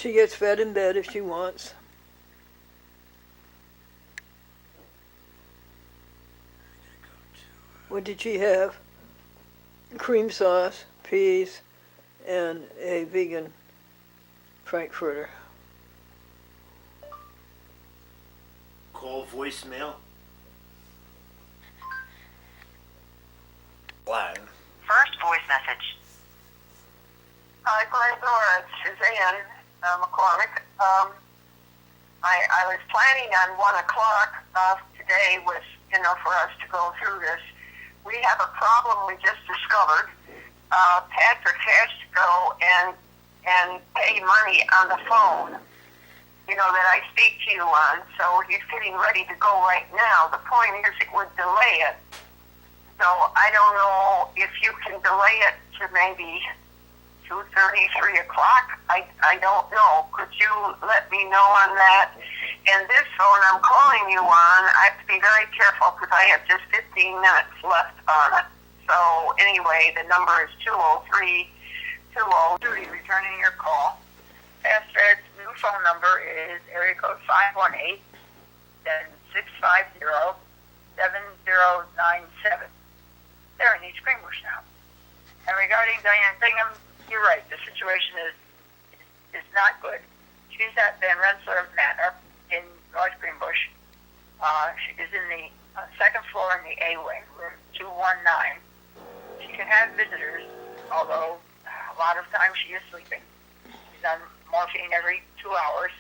She gets fed in bed if she wants. What did she have? Cream sauce, peas, and a vegan frankfurter. Call voicemail. Line. First voice message. Hi, Glendora. It's Suzanne McCormick. I was planning on 1 o'clock today with, for us to go through this. We have a problem we just discovered. Patrick has to go and pay money on the phone, that I speak to you on. So he's getting ready to go right now. The point is it would delay it. So I don't know if you can delay it to maybe 2:30, 3 o'clock. I don't know. Could you let me know on that? And this phone I'm calling you on, I have to be very careful because I have just 15 minutes left on it. So anyway, the number is 203-202. Returning your call. Fastred's new phone number is area code 518, then 650-7097. They're in East Greenbush now. And regarding Diane Bingham, you're right. The situation is not good. She's at Van Rensselaer Manor in North Greenbush. She is in the second floor in the A wing, room 219. She can have visitors, although a lot of times she is sleeping. She's on morphine every 2 hours.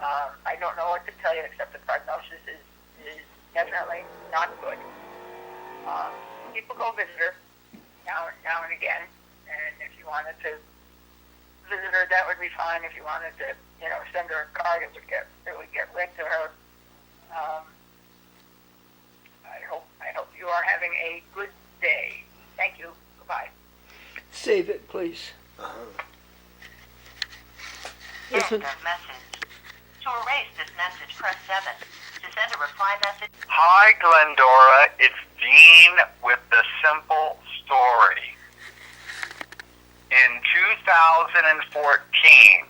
I don't know what to tell you except the prognosis is definitely not good. People go visit her now and again, and if you wanted to visit her, that would be fine. If you wanted to, send her a card, it would get read to her. I hope you are having a good day. Thank you. Goodbye. Save it, please. Listen. End of message. To erase this message, press 7. To send a reply message. Hi, Glendora. It's Dean with the simple story. In 2014,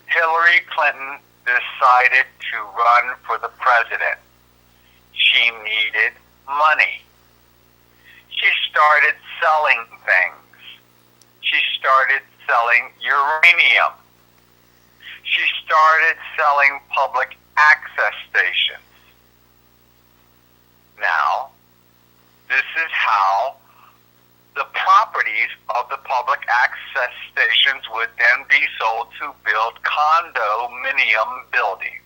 Hillary Clinton decided to run for the president. She needed money. She started selling things. She started selling uranium. She started selling public access stations. Now, this is how the properties of the public access stations would then be sold to build condominium buildings.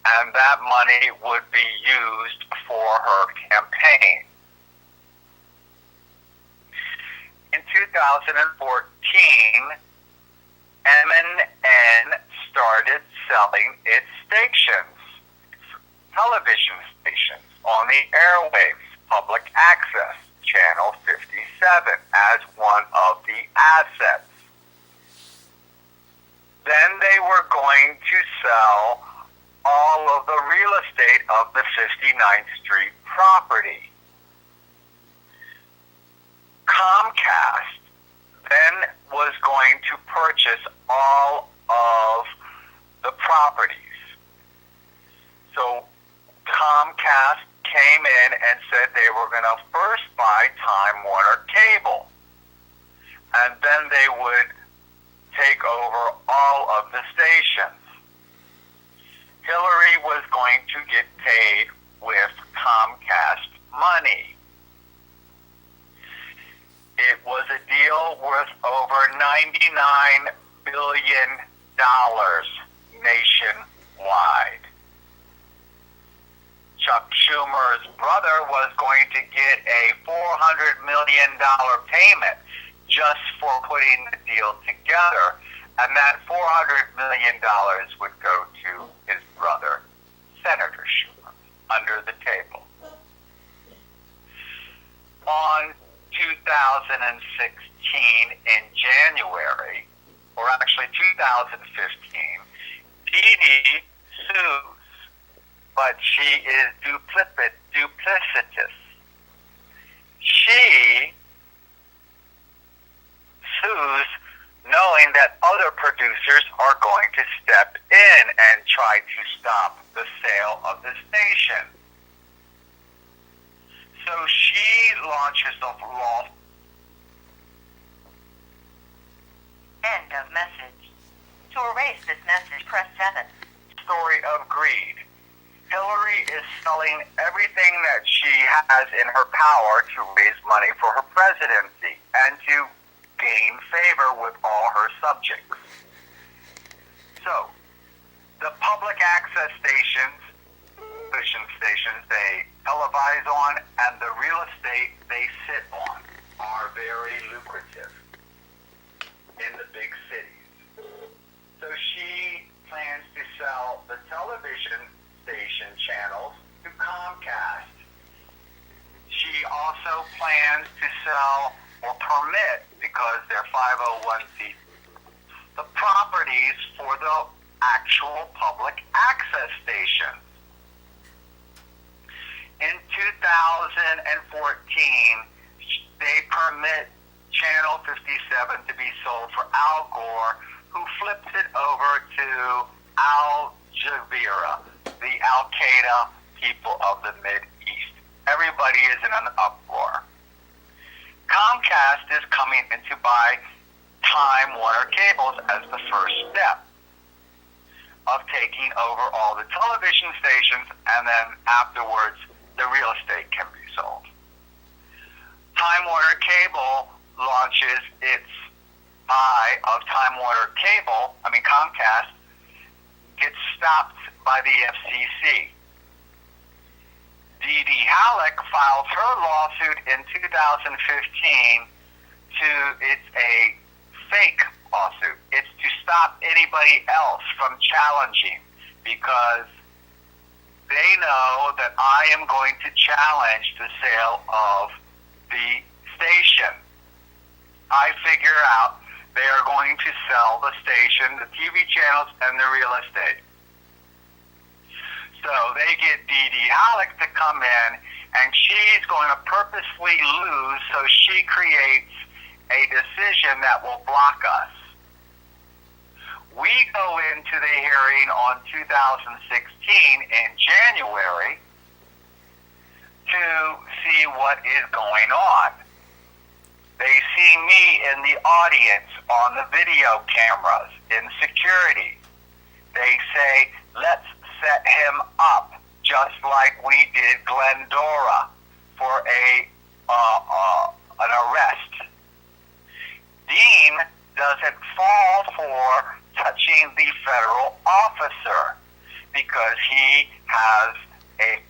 And that money would be used for her campaign. In 2014, MNN started selling its stations, its television stations on the airwaves, public access, Channel 57, as one of the assets. Then they were going to sell all of the real estate of the 59th Street property. Comcast then was going to purchase all of the properties. So Comcast came in and said they were going to first buy Time Warner Cable, and then they would take over all of the stations. Hillary was going to get paid with Comcast money. It was a deal worth over $99 billion nationwide. Chuck Schumer's brother was going to get a $400 million payment just for putting the deal together, and that $400 million would go to his brother, Senator Schumer, under the table. On 2016 in January, or actually 2015, Dee Dee sues, but she is duplicitous. She sues knowing that other producers are going going to step in and try to stop the sale of the station. So she launches a law. End of message. To erase this message, press 7. Story of greed. Hillary is selling everything that she has in her power to raise money for her presidency and to gain favor with all her subjects. So, the public access stations, television stations they televise on, and the real estate they sit on are very lucrative in the big cities. So she plans to sell the television station channels to Comcast. She also plans to sell or permit, because they're 501c, the properties for the actual public access stations. In 2014, they permit Channel 57 to be sold for Al Gore, who flipped it over to Al Jazeera, the Al-Qaeda people of the Mideast. Everybody is in an uproar. Comcast is coming in to buy Time Warner Cables as the first step of taking over all the television stations, and then afterwards the real estate can be sold. Time Warner Cable launches its buy of Time Warner Cable, Comcast, gets stopped by the FCC. Dee Dee Halleck files her lawsuit in 2015 it's a fake lawsuit. It's to stop anybody else from challenging, because they know that I am going to challenge the sale of the station. I figure out they are going to sell the station, the TV channels, and the real estate. So they get Dee Dee Halleck to come in, and she's going to purposely lose, so she creates a decision that will block us. We go into the hearing on 2016 in January to see what is going on. They see me in the audience on the video cameras in security. They say, let's set him up just like we did Glendora for an arrest. Dean doesn't fall for touching the federal officer because he has a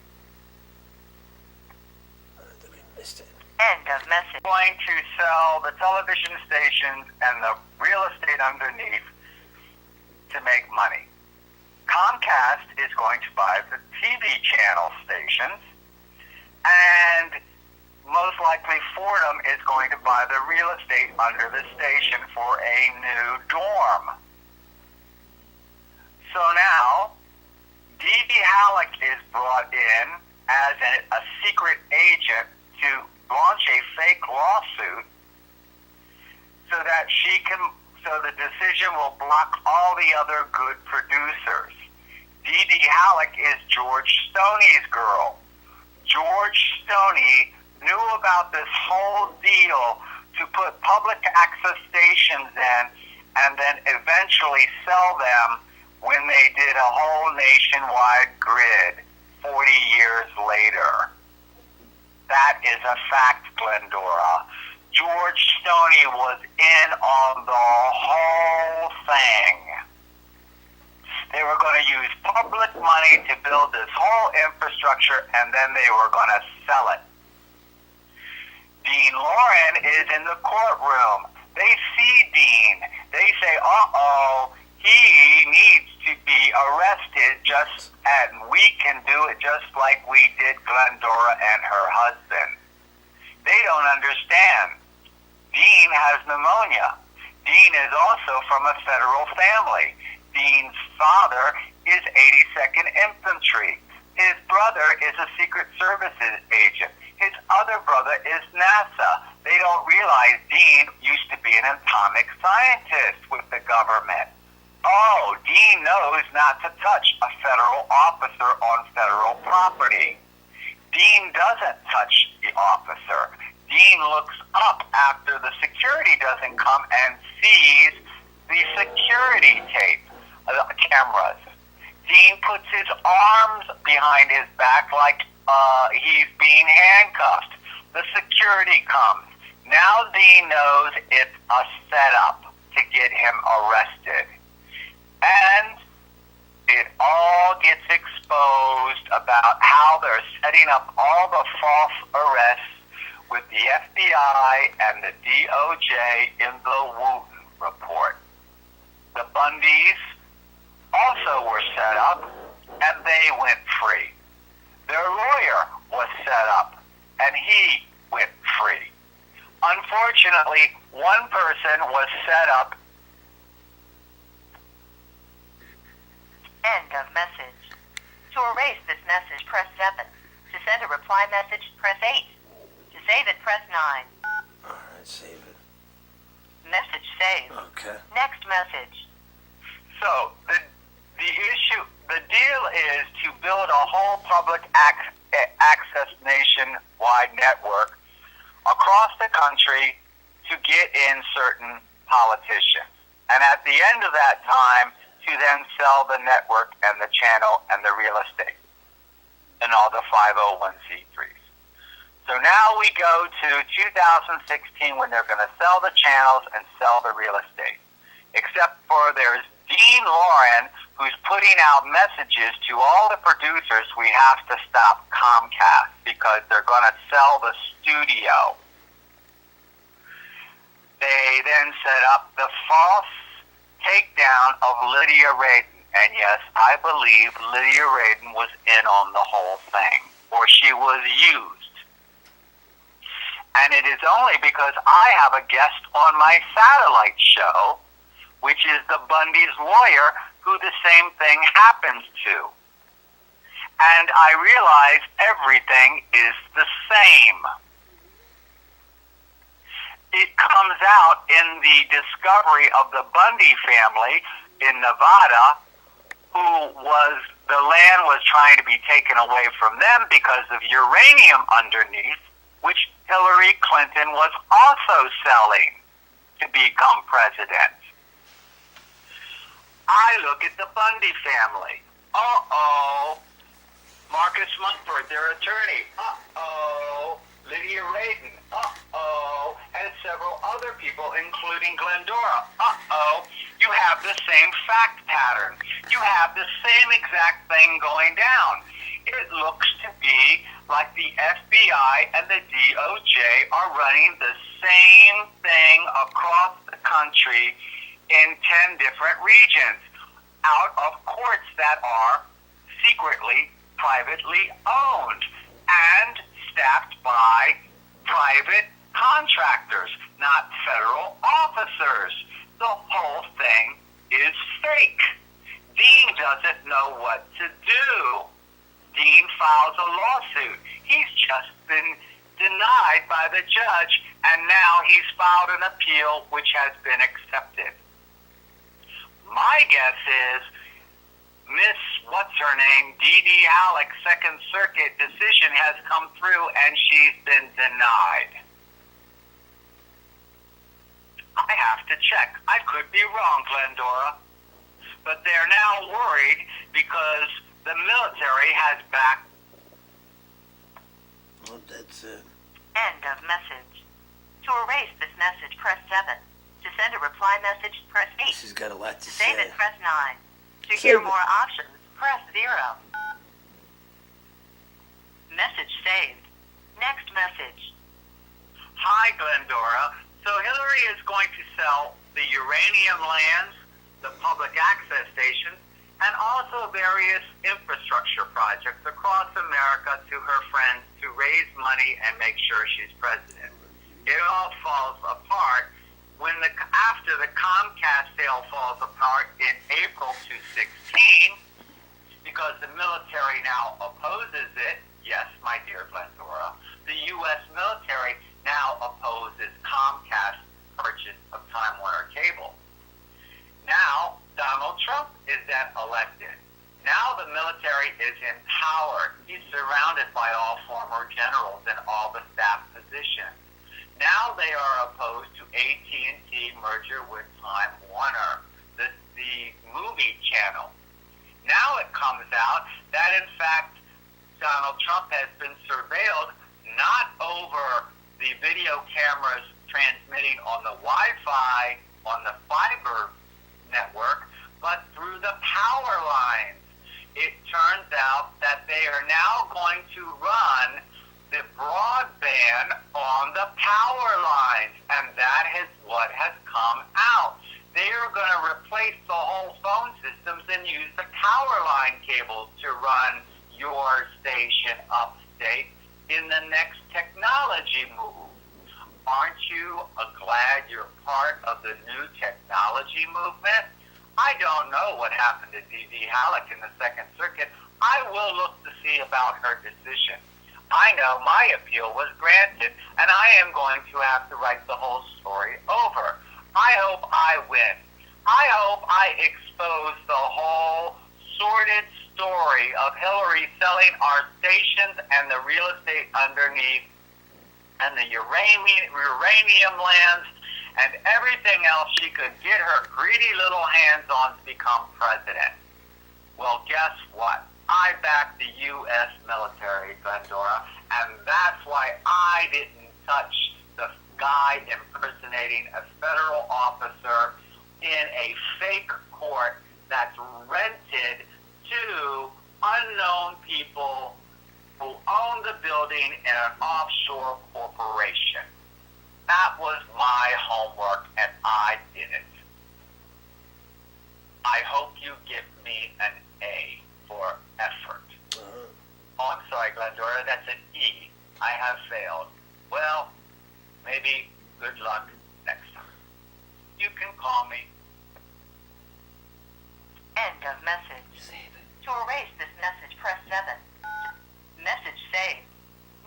End of message. Going to sell the television stations and the real estate underneath to make money. Comcast is going to buy the TV channel stations, and most likely Fordham is going to buy the real estate under the station for a new dorm. So now, Dee Dee Halleck is brought in as a secret agent to launch a fake lawsuit so that so the decision will block all the other good producers. Dee Dee Halleck is George Stoney's girl. George Stoney knew about this whole deal to put public access stations in and then eventually sell them when they did a whole nationwide grid 40 years later. That is a fact, Glendora. George Stoney was in on the whole thing. They were going to use public money to build this whole infrastructure, and then they were going to sell it. Dean Lauren is in the courtroom. They see Dean. They say, uh-oh, he needs to be arrested and we can do it just like we did Glendora and her husband. They don't understand. Dean has pneumonia. Dean is also from a federal family. Dean's father is 82nd Infantry. His brother is a Secret Services agent. His other brother is NASA. They don't realize Dean used to be an atomic scientist with the government. Oh, Dean knows not to touch a federal officer on federal property. Dean doesn't touch the officer. Dean looks up after the security doesn't come and sees the security tape, cameras. Dean puts his arms behind his back like he's being handcuffed. The security comes. Now Dean knows it's a setup to get him arrested. And it all gets exposed about how they're setting up all the false arrests with the FBI and the DOJ in the Wooten report. The Bundys also were set up, and they went free. Their lawyer was set up, and he went free. Unfortunately, one person was set up. End of message. To erase this message, press 7. To send a reply message, press 8. To save it, press 9. Alright, save it. Message saved. Okay. Next message. So the deal is to build a whole public access nationwide network across the country to get in certain politicians. And at the end of that time, to then sell the network and the channel and the real estate and all the 501c3s. So now we go to 2016 when they're going to sell the channels and sell the real estate. Except for there's Dean Lauren, who's putting out messages to all the producers, we have to stop Comcast because they're going to sell the studio. They then set up the false takedown of Lydia Radin. And yes, I believe Lydia Radin was in on the whole thing, or she was used. And it is only because I have a guest on my satellite show, which is the Bundy's lawyer, who the same thing happens to. And I realize everything is the same. It comes out in the discovery of the Bundy family in Nevada, the land was trying to be taken away from them because of uranium underneath, which Hillary Clinton was also selling to become president. I look at the Bundy family. Uh-oh. Marcus Mumford, their attorney. Uh-oh. Lydia Radin. Uh-oh. And several other people, including Glendora. Uh-oh. You have the same fact pattern. You have the same exact thing going down. It looks to be like the FBI and the DOJ are running the same thing across the country in 10 different regions out of courts that are secretly, privately owned and staffed by private contractors, not federal officers. The whole thing is fake. Dean doesn't know what to do. Dean files a lawsuit. He's just been denied by the judge, and now he's filed an appeal which has been accepted. My guess is Miss what's-her-name, Dee Alex, Second Circuit decision has come through and she's been denied. I have to check. I could be wrong, Glendora. But they're now worried because the military has backed. Well, that's it. End of message. To erase this message, press 7. To send a reply message, press 8. She's got a lot to To save say. it, press 9. To Save hear it. more options, press 0. Message saved. Next message. Hi, Glendora. So Hillary is going to sell the uranium lands, the public access stations, and also various infrastructure projects across America to her friends to raise money and make sure she's president. It all falls apart after the Comcast sale falls apart in April 2016 because the military now opposes it. Yes, my dear Glendora. The U.S. military now opposes Comcast's purchase of Time Warner Cable. Now, Donald is then elected. Now the military is empowered. He's surrounded by all former generals in all the staff positions. Now they are opposed to AT&T merger with Time Warner, the movie channel. Now it comes out that, in fact, Donald Trump has been surveilled not over the video cameras transmitting on the Wi-Fi, on the fiber network, but through the power lines. It turns out that they are now going to run the broadband on the power lines, and that is what has come out. They are going to replace the whole phone systems and use the power line cables to run your station upstate in the next technology move. Aren't you glad you're part of the new technology movement? I don't know what happened to D.D. Halleck in the Second Circuit. I will look to see about her decision. I know my appeal was granted, and I am going to have to write the whole story over. I hope I win. I hope I expose the whole sordid story of Hillary selling our stations and the real estate underneath and the uranium lands and everything else she could get her greedy little hands on to become president. Well, guess what? I backed the U.S. military, Glendora, and that's why I didn't touch the guy impersonating a federal officer in a fake court that's rented to unknown people who own the building in an offshore corporation. That was my homework, and I did it. I hope you give me an A for effort. Oh, I'm sorry, Glendora, that's an E. I have failed. Well, maybe good luck next time. You can call me. End of message. Save it. To erase this message, press 7. Message saved.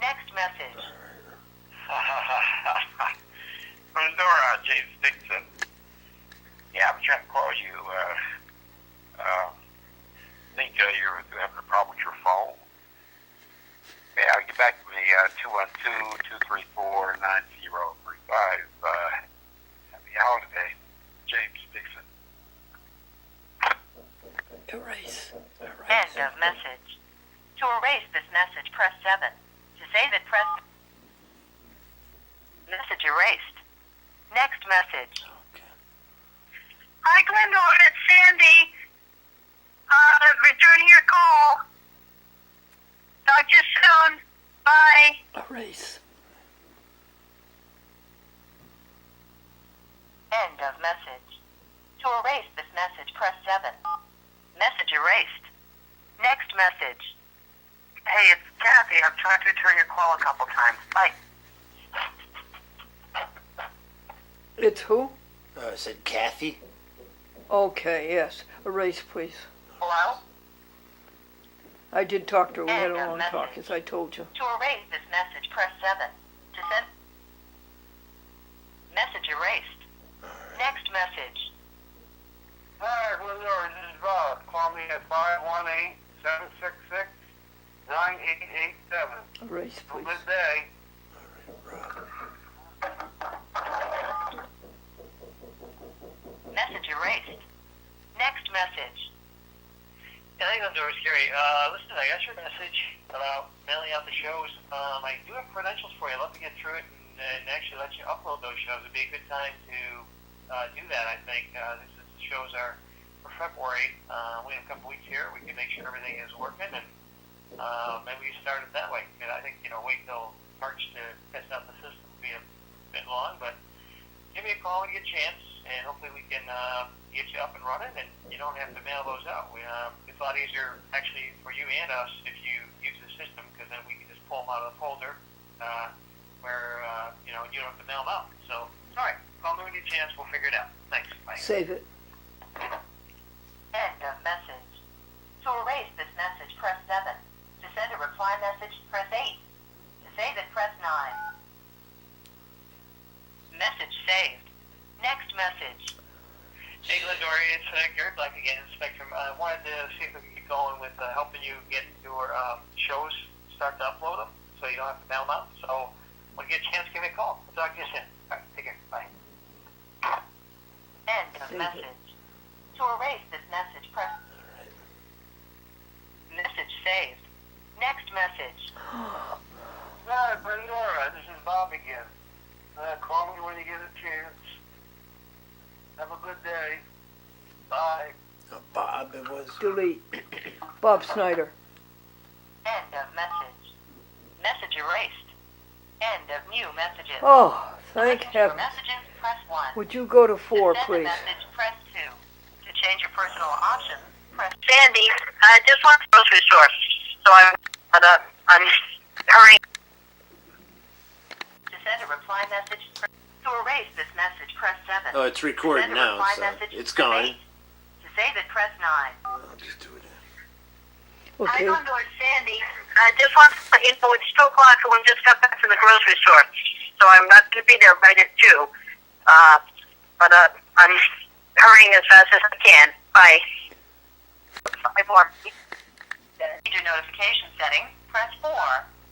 Next message. Glendora, James Dixon. Yeah, I'm trying to call you. I think you're having a problem with your phone. Yeah, get back to me, 212-234-9035. Happy holiday, James Dixon. Erase. End of message. To erase this message, press 7. To save it, press... Message erased. Next message. Hi, Glendora, it's Sandy. Returning your call. Talk to you soon. Bye. Erase. End of message. To erase this message, press 7. Message erased. Next message. Hey, it's Kathy. I've tried to return your call a couple times. Bye. It's who? I said Kathy. Okay, yes. Erase, please. Hello? I did talk to her. We had a End of long talk, message. as I told you. To erase this message, press 7. To send... Message erased. Next message. Hi, Glendora, this is Bob. Call me at 518-766-9887. Erase, Have a please. good day. Message erased. Next message. Yeah, hey, Glendora, it's Cary. Listen, I got your message about mailing out the shows. I do have credentials for you. I'd love to get through it and actually let you upload those shows. It'd be a good time to do that, I think. The shows are for February. We have a couple weeks here. We can make sure everything is working, and maybe we start it that way. And I think, wait till March to test out the system would be a bit long, but give me a call when you get a chance, and hopefully we can get you up and running, and you don't have to mail those out. It's a lot easier, actually, for you and us if you use the system, because then we can just pull them out of the folder where, you don't have to mail them out. So, all right, call me when you get a chance. We'll figure it out. Thanks. Bye. Save it. End of message. To erase this message, press 7. To send a reply message, press 8. To save it, press 9. Message saved. Next message. Hey, Glendora, it's Gary Black again, Spectrum. I wanted to see if we could get going with helping you get your shows, start to upload them, so you don't have to mail them out. So when you get a chance, give me a call. I'll talk to you soon. All right, take care. Bye. End of message. To erase this message, press message saved. Next message. Hi, Glendora. This is Bob again. Call me when you get a chance. Have a good day. Bye. Bob, it was. Delete. Bob Snyder. End of message. Message erased. End of new messages. Oh, thank To listen to your heaven. messages, press 1. Would you go to 4, to send please? a message, press 2. To change your personal options, press Sandy, I just want the grocery store, so I'm hurrying. To send a reply message, to erase this message, press 7. Oh, it's recording To send a now, reply so message, it's press going. 8. To save it, press 9. I'll just do it. Hi, Okay. Glendora, Sandy. I just want to let you know it's 2 o'clock and we just got back from the grocery store, so I'm not going to be there right at 2. But I'm hurrying as fast as I can. Bye. Bye, more. Change your notification settings, press 4.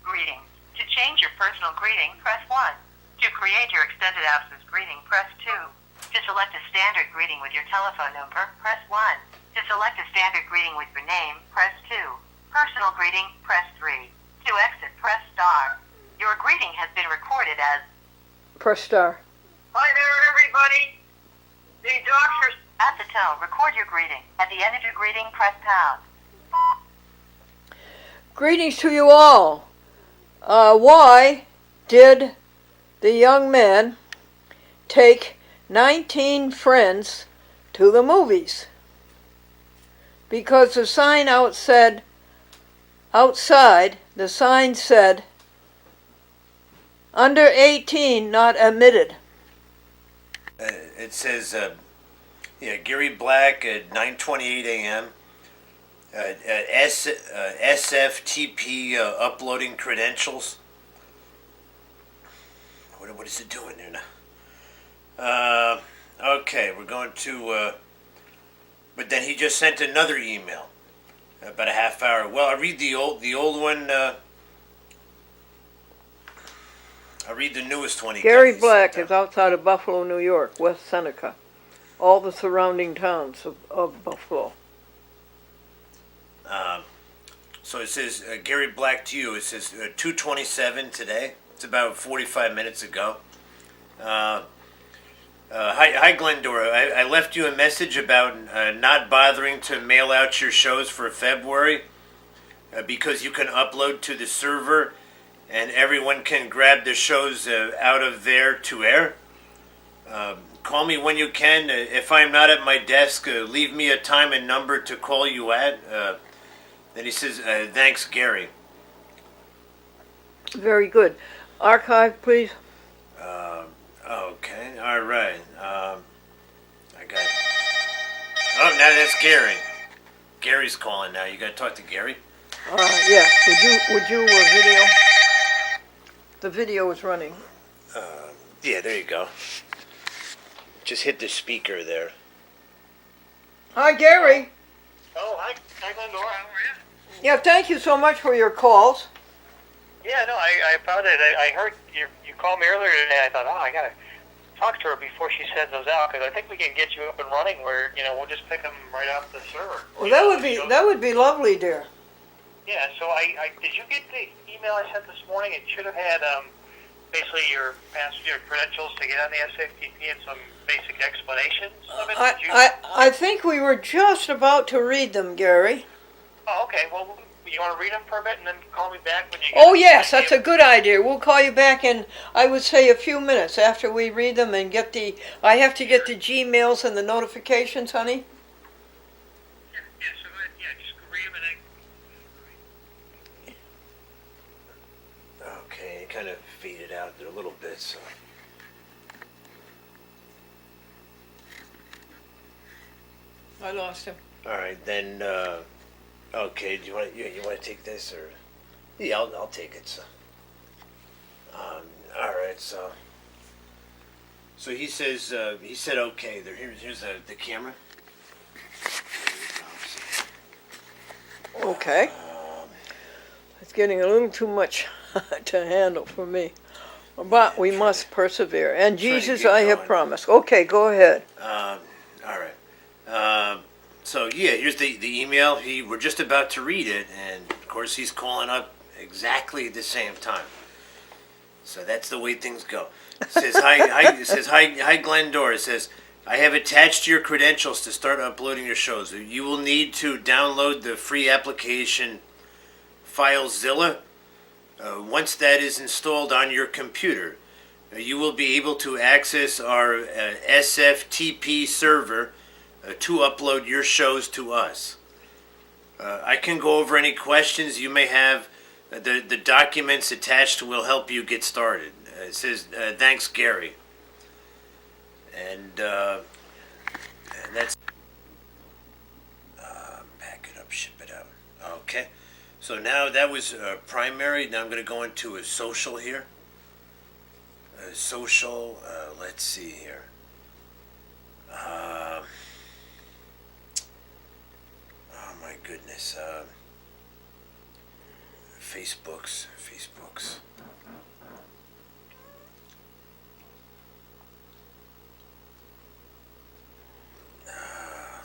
Greetings. To change your personal greeting, press 1. To create your extended absence greeting, press 2. To select a standard greeting with your telephone number, press 1. To select a standard greeting with your name, press 2. Personal greeting, press 3. To exit, press star. Your greeting has been recorded as Press star. Hi there, everybody. The doctor's at the tone. Record your greeting. At the end of your greeting, press pound. Greetings to you all. Why did the young man take 19 friends to the movies? Because the sign outside, the sign said, under 18, not admitted. It says, Gary Black at 9:28 a.m. SFTP uploading credentials. What is it doing there now? Okay, we're going to. But then he just sent another email about a half hour. Well, I read the old one. I read the newest one. Gary Black is outside of Buffalo, New York, West Seneca, all the surrounding towns of Buffalo. So it says, Gary Black to you. It says 2:27 today. It's about 45 minutes ago. Hi, Glendora. I left you a message about not bothering to mail out your shows for February because you can upload to the server and everyone can grab the shows out of there to air. Call me when you can. If I'm not at my desk, leave me a time and number to call you at. Then he says, thanks, Gary. Very good. Archive, please. Okay, all right. I got. Oh, now that's Gary. Gary's calling now. You got to talk to Gary. Yeah. Would you video? The video is running. Yeah, there you go. Just hit the speaker there. Hi, Gary. Oh, hi, Glendora. How are you? Yeah, thank you so much for your calls. Yeah, no, I found it. I heard you called me earlier today. I thought, I gotta talk to her before she sends those out because I think we can get you up and running. Where we'll just pick them right off the server. Well, that would be lovely, dear. Yeah. So I did you get the email I sent this morning? It should have had basically your passenger credentials to get on the SFTP and some basic explanations of it. Did you? I think we were just about to read them, Gary. Oh, okay. Well, you want to read them for a bit and then call me back when you get Oh, yes, that's a good idea. We'll call you back in, I would say, a few minutes after we read them and get I have to get the Gmails and the notifications, honey. Yeah, so just read them and Okay, it kind of faded out there a little bit, so. I lost him. All right, then. Okay, do you want to take this or? Yeah, I'll take it. So. All right, so. So he says, he said, okay. Here's the camera. Okay. It's getting a little too much to handle for me. But we must persevere. And Try to Jesus, get I have going. promised. Okay, go ahead. All right. So yeah, here's the email. We're just about to read it, and of course he's calling up exactly at the same time. So that's the way things go. It says hi Glendora. It says, I have attached your credentials to start uploading your shows. You will need to download the free application FileZilla. Once that is installed on your computer, you will be able to access our SFTP server to upload your shows to us. I can go over any questions you may have. The documents attached will help you get started. It says, thanks, Cary. And that's... pack it up, ship it out. Okay. So now that was primary. Now I'm going to go into a social here. Social, let's see here. Oh my goodness. Facebooks.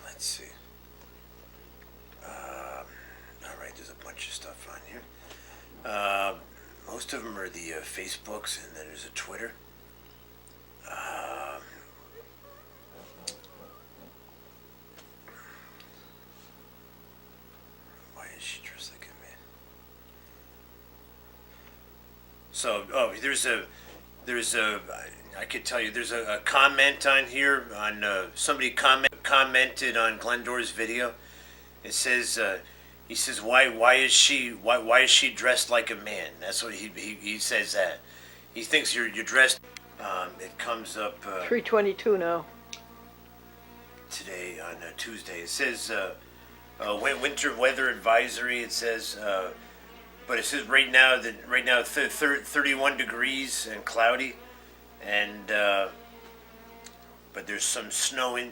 Let's see. All right, there's a bunch of stuff on here. Most of them are the Facebooks, and then there's a Twitter. Why is she dressed like a man? So, I could tell you, there's a comment on here on somebody commented on Glendora's video. It says, he says, why is she dressed like a man? That's what he says that. He thinks you're dressed. It comes up 3:22 now. today on Tuesday. It says winter weather advisory. It says, but it says right now 31 degrees and cloudy, and but there's some snow in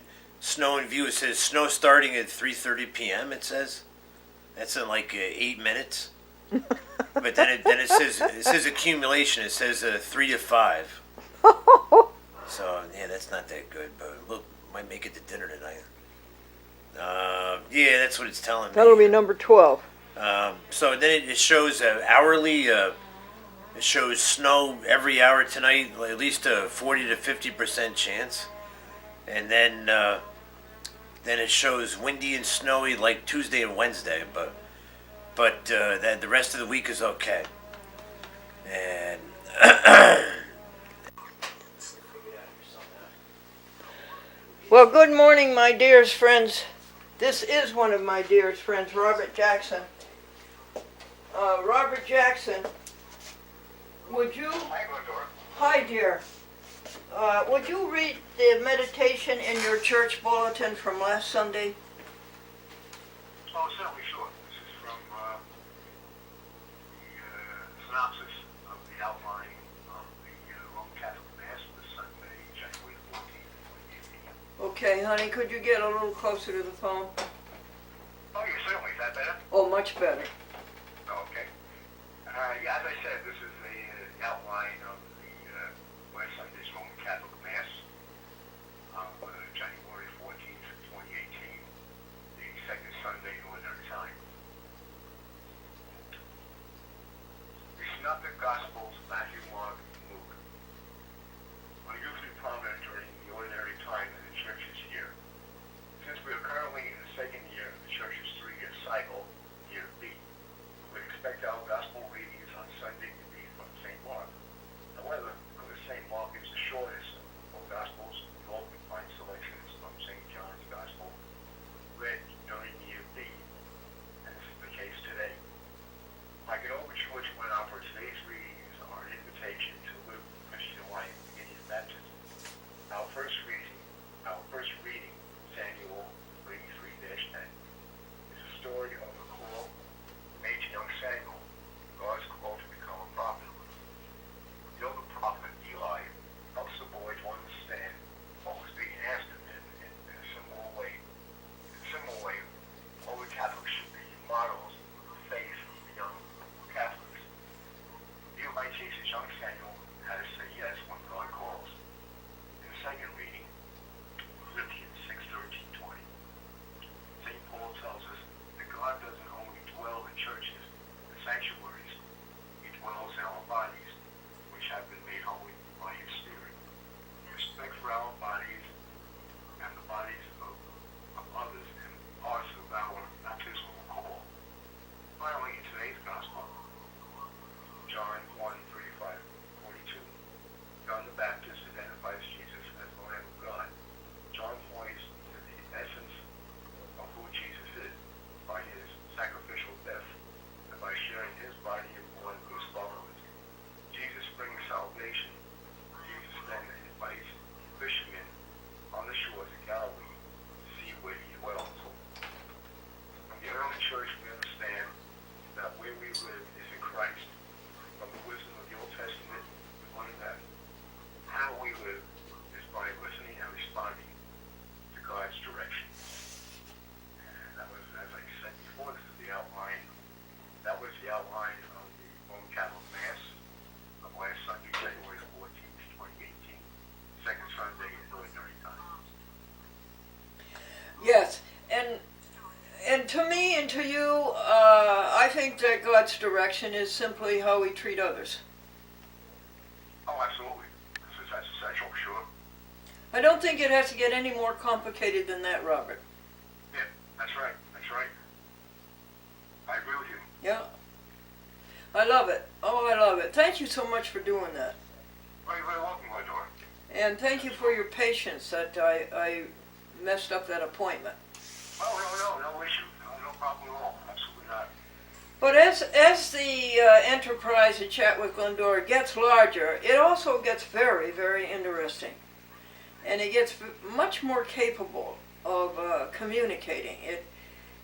view. It says snow starting at 3:30 p.m. It says that's in like 8 minutes. But then it says accumulation. It says 3 to 5. So yeah, that's not that good. But we'll might make it to dinner tonight. Yeah, that's what it's telling me. That'll be number 12. So then it shows hourly. It shows snow every hour tonight, at least a 40 to 50% chance, and then it shows windy and snowy like Tuesday and Wednesday, but that the rest of the week is okay. And Well, good morning, my dearest friends. This is one of my dearest friends, Robert Jackson. Robert Jackson, would you... Hi, Glendora. Hi, dear. Would you read the meditation in your church bulletin from last Sunday? Oh, certainly, sure. This is from the synopsis of the outline of the Roman Catholic Mass this Sunday, January 14th, 2018. Okay, honey, could you get a little closer to the phone? Oh, yeah, certainly. Is that better? Oh, much better. Oh, okay. Yeah, as I said, this is the outline of the last Sunday's Roman Catholic Mass of January 14th, 2018, the second Sunday in Ordinary Time. The Synoptic Gospels, Matthew, Mark, and Luke, are usually prominent during the ordinary time in the Church's year. Since we are currently in the second year of the Church's 3-year cycle, year B, we would expect our Gospel readings on Sunday to be live is by listening and responding to God's direction. And that was, as I said before, this is the outline. That was the outline of the Roman Catholic Mass of last Sunday, January 14th, 2018, second Sunday in ordinary time. Yes, and to me and to you, I think that God's direction is simply how we treat others. Oh, absolutely. That's essential, sure. I don't think it has to get any more complicated than that, Robert. Yeah, that's right. That's right. I agree with you. Yeah. I love it. Oh, I love it. Thank you so much for doing that. Very, very welcome, Glendora. And thank you for your patience that I messed up that appointment. Oh, no issue. No problem at all. Absolutely not. But as the enterprise of Chat with Glendora gets larger, it also gets very, very interesting. And it gets much more capable of communicating.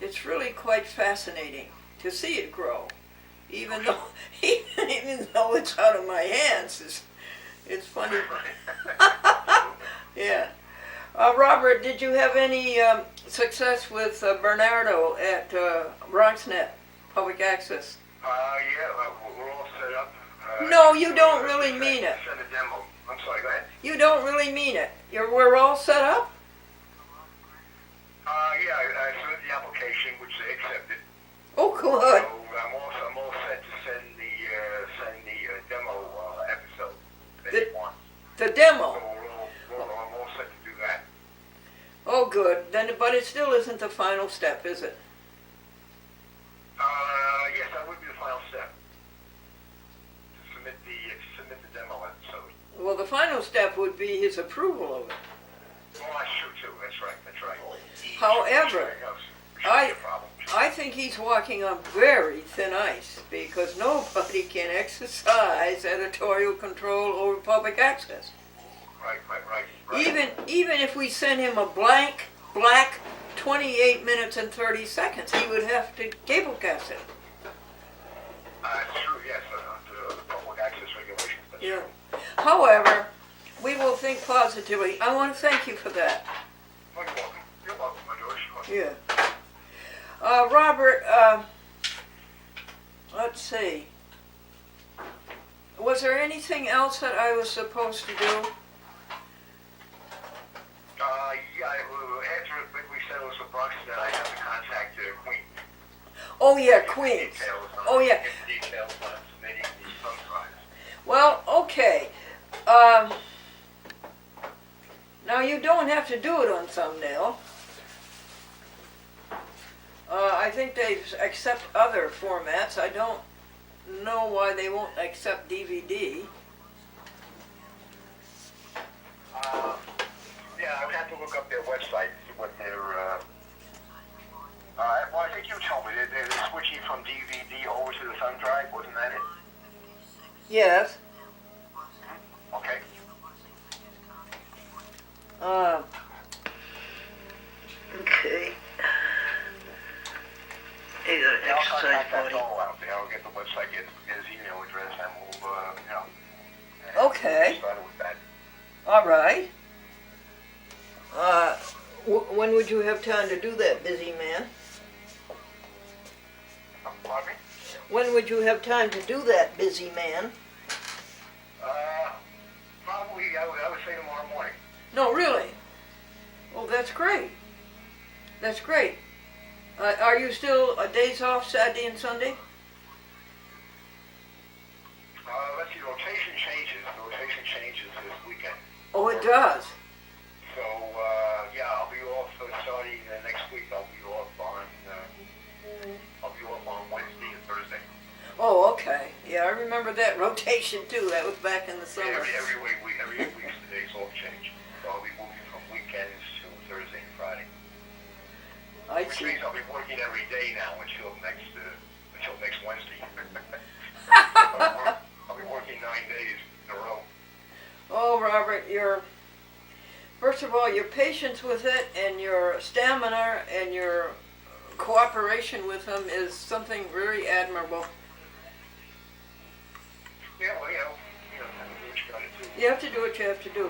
It's really quite fascinating to see it grow. Even though it's out of my hands, it's funny. Yeah. Robert, did you have any success with Bernardo at BronxNet Public Access? Yeah, we're all set up. No, you don't really mean it. Send a demo. I'm sorry, go ahead. You don't really mean it. We're all set up? Yeah, I submitted the application, which they accepted. Oh, good. So I'm all set to send the demo episode that The- you want. The So demo. I'm all set to do that. Oh, good. But it still isn't the final step, is it? Yes, that would be the final step. To submit the demo episode. Well, the final step would be his approval of it. Oh, that's true too. That's right. However, Shouldn't be a problem. I think he's walking on very thin ice because nobody can exercise editorial control over public access. Right. Even if we send him a black 28 minutes and 30 seconds, he would have to cablecast it. That's true, yes, under the public access regulations. That's Yeah. true. However, we will think positively. I want to thank you for that. Oh, you're welcome. You're welcome, my daughter. Sure. Yeah. Robert, let's see. Was there anything else that I was supposed to do? Yeah, after we said it was the Bronx, then I have to contact Queen. Oh yeah, Queens. Details on- Oh yeah. get the details on submitting the sunrise. Well, okay. Now you don't have to do it on thumbnail. I think they accept other formats. I don't know why they won't accept DVD. Yeah, I would have to look up their website, see what their, well, I think you told me, they're switching from DVD over to the thumb drive, wasn't that it? Yes. Okay. Okay. Hey, Yeah, I'll contact that fellow out there, I'll get the website, get his email address, and we'll, Okay. get started with that. All right. When would you have time to do that, busy man? Pardon me? When would you have time to do that, busy man? Probably, I would say tomorrow morning. No, really? Oh, that's great. That's great. Are you still days off Saturday and Sunday? Let's see, the rotation changes this weekend. Oh, it does. So, yeah, I'll be off starting next week. I'll be off on Wednesday and Thursday. Oh, okay. Yeah, I remember that rotation too. That was back in the summer. Every week the days all change. So I'll be moving from weekends to Thursday and Friday. Which means I'll be working every day now until next Wednesday. I'll be working 9 days in a row. Oh, Robert, first of all, your patience with it and your stamina and your cooperation with them is something very admirable. Yeah, well, you know, do what you you gotta do. You have to do what you have to do.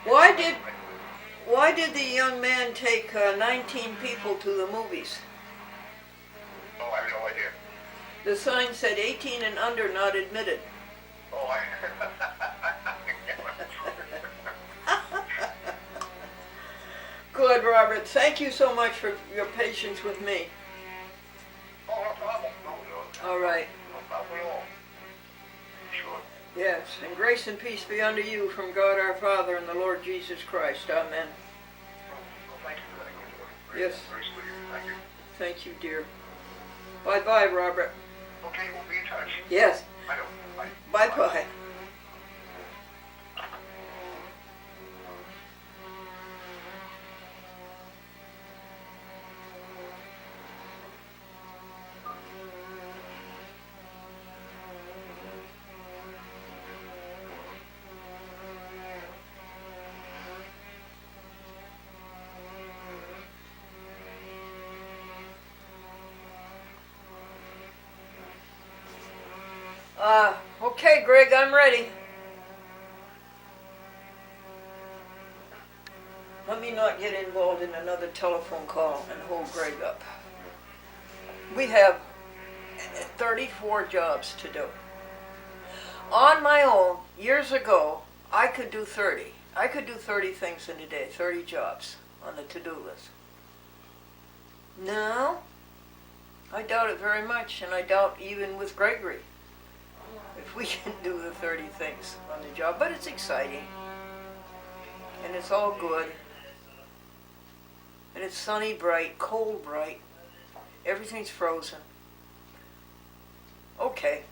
Why did the young man take 19 people to the movies? Oh, I have no idea. The sign said 18 and under not admitted. Oh, Good, Robert. Thank you so much for your patience with me. Oh, no problem. No, All right. no problem at all. Sure. Yes, and grace and peace be unto you from God our Father and the Lord Jesus Christ. Amen. Well, thank you for that, Glendora. Yes. Very sweet of you. Thank you. Thank you, dear. Bye-bye, Robert. Okay, we'll be in touch. Yes. I know. Bye. Bye-bye. Okay, Greg, I'm ready. Let me not get involved in another telephone call and hold Greg up. We have 34 jobs to do. On my own, years ago, I could do 30. I could do 30 things in a day, 30 jobs on the to-do list. Now, I doubt it very much, and I doubt even with Gregory if we can do the 30 things on the job, but it's exciting, and it's all good, and it's sunny bright, cold bright, everything's frozen. Okay.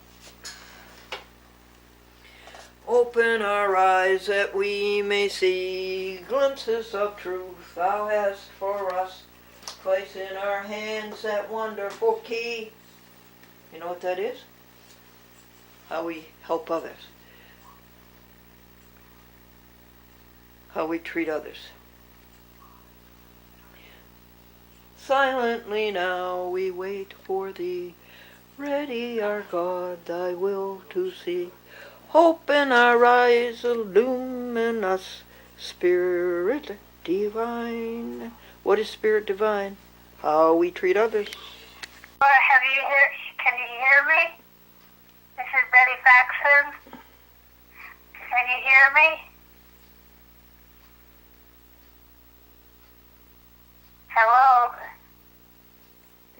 Open our eyes that we may see glimpses of truth thou hast for us. Place in our hands that wonderful key. You know what that is? How we help others. How we treat others. Silently now we wait for thee. Ready our God thy will to see. Hope in our eyes illumine us. Spirit divine. What is spirit divine? How we treat others. Can you hear me? This is Betty Faxon. Can you hear me? Hello?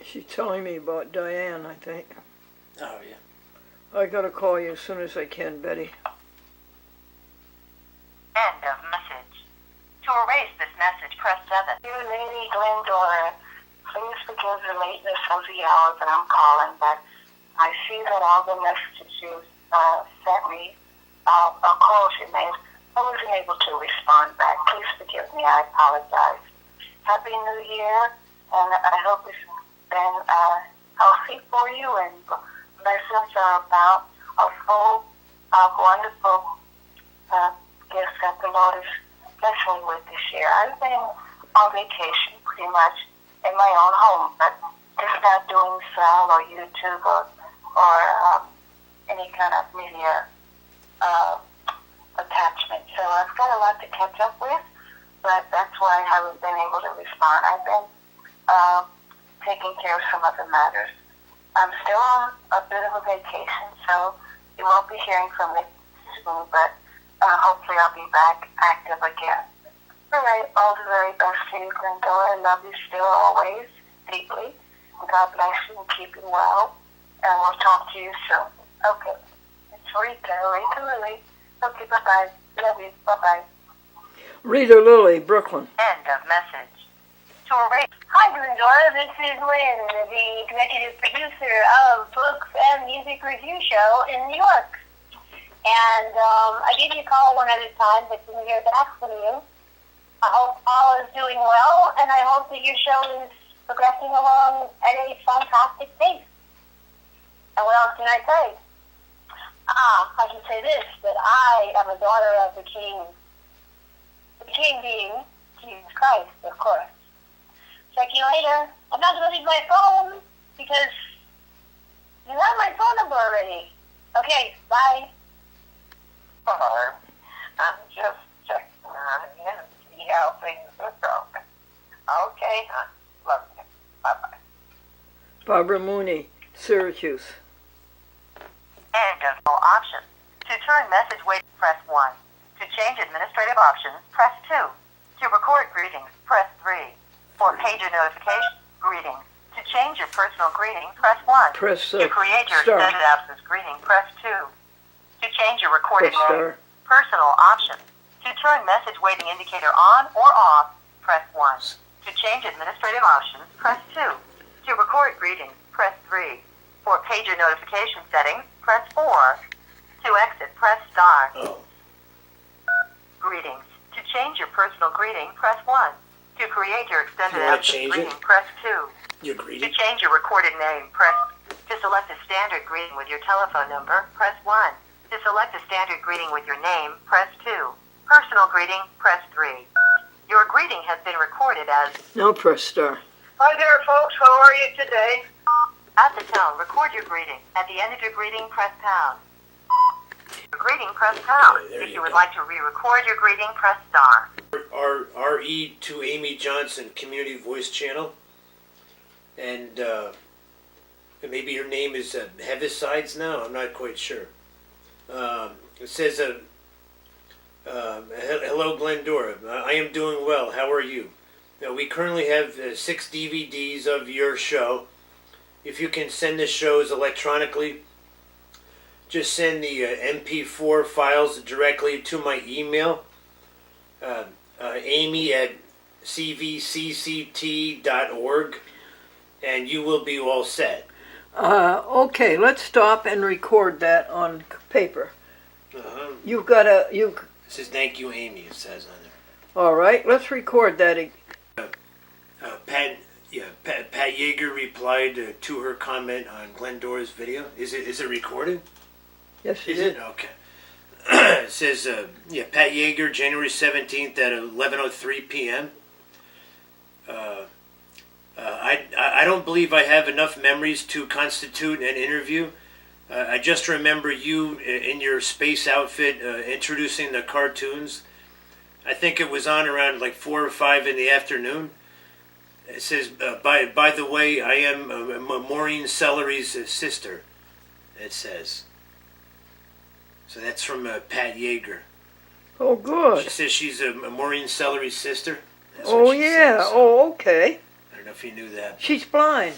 She's telling me about Diane, I think. Oh, yeah. I gotta call you as soon as I can, Betty. End of message. To erase this message, press 7. Dear Lady Glendora, please forgive the lateness of the hour that I'm calling, but I see that all the messages you sent me, or calls you made, I wasn't able to respond back. Please forgive me. I apologize. Happy New Year, and I hope it's been healthy for you, and lessons are about a full of wonderful gifts that the Lord is blessing me with this year. I've been on vacation pretty much in my own home, but just not doing cell or YouTube or any kind of media attachment. So I've got a lot to catch up with, but that's why I haven't been able to respond. I've been taking care of some other matters. I'm still on a bit of a vacation, so you won't be hearing from me soon, but hopefully I'll be back active again. All right, all the very best to you, Glendora. I love you still always, deeply. And God bless you and keep you well. And we'll talk to you soon. Okay. It's Rita Lily. Okay, bye-bye. Love you. Bye-bye. Rita Lily, Brooklyn. End of message. To erase. Hi, Glendora. This is Lynn, the executive producer of Books and Music Review Show in New York. And I gave you a call one at a time, but didn't hear back from you. I hope all is doing well, and I hope that your show is progressing along at a fantastic pace. And what else can I say? I can say this, that I am a daughter of the King. The King being Jesus Christ, of course. Check you later. I'm not going to leave my phone, because you have my phone number already. Okay, bye. Barb. I'm just checking on you and see how things are going. Okay, hon. Love you. Bye-bye. Barbara Mooney, Syracuse. End of all options. To turn message wait, press 1. To change administrative options, press 2. To record greetings, press 3. For pager notification, greetings. To change your personal greeting, press 1. Press To create your star. extended absence greeting, press 2. To change your recorded Press name, star. personal options. To turn message waiting indicator on or off, press 1. To change administrative options, press 2. To record greetings, press 3. For pager notification settings, press 4. To exit, press star. Oh. Greetings. To change your personal greeting, press 1. To create your extended You wanna absence change greeting, it? press 2. Your To greeting? change your recorded name, press. To select a standard greeting with your telephone number, press 1. To select a standard greeting with your name, press 2. Personal greeting, press 3. Your greeting has been recorded as. Now press star. Hi there, folks. How are you today? At the tone, record your greeting. At the end of your greeting, press pound. Your greeting, press pound. Okay, there If you you would go. like to re-record your greeting, press star. RE to Amy Johnson Community Voice Channel. And maybe your name is Heavisides now? I'm not quite sure. It says, hello Glendora, I am doing well, how are you? Now, we currently have 6 DVDs of your show. If you can send the shows electronically, just send the MP4 files directly to my email, amy at cvcct.org, and you will be all set. Okay, let's stop and record that on paper. Uh-huh. You've got to, It says thank you, Amy, it says on there. all right, let's record that. Pat Yeager replied to her comment on Glendora's video. Is it recorded? Yes, she Is did. it? Okay. It says, Pat Yeager, January 17th at 11:03 p.m. I don't believe I have enough memories to constitute an interview. I just remember you in your space outfit introducing the cartoons. I think it was on around like 4 or 5 in the afternoon. It says, by the way, I am Maureen Celery's sister, it says. So that's from Pat Yeager. Oh, good. She says she's Maureen Celery's sister. That's Oh, what she yeah. says. Oh, okay. I don't know if you knew that. She's blind.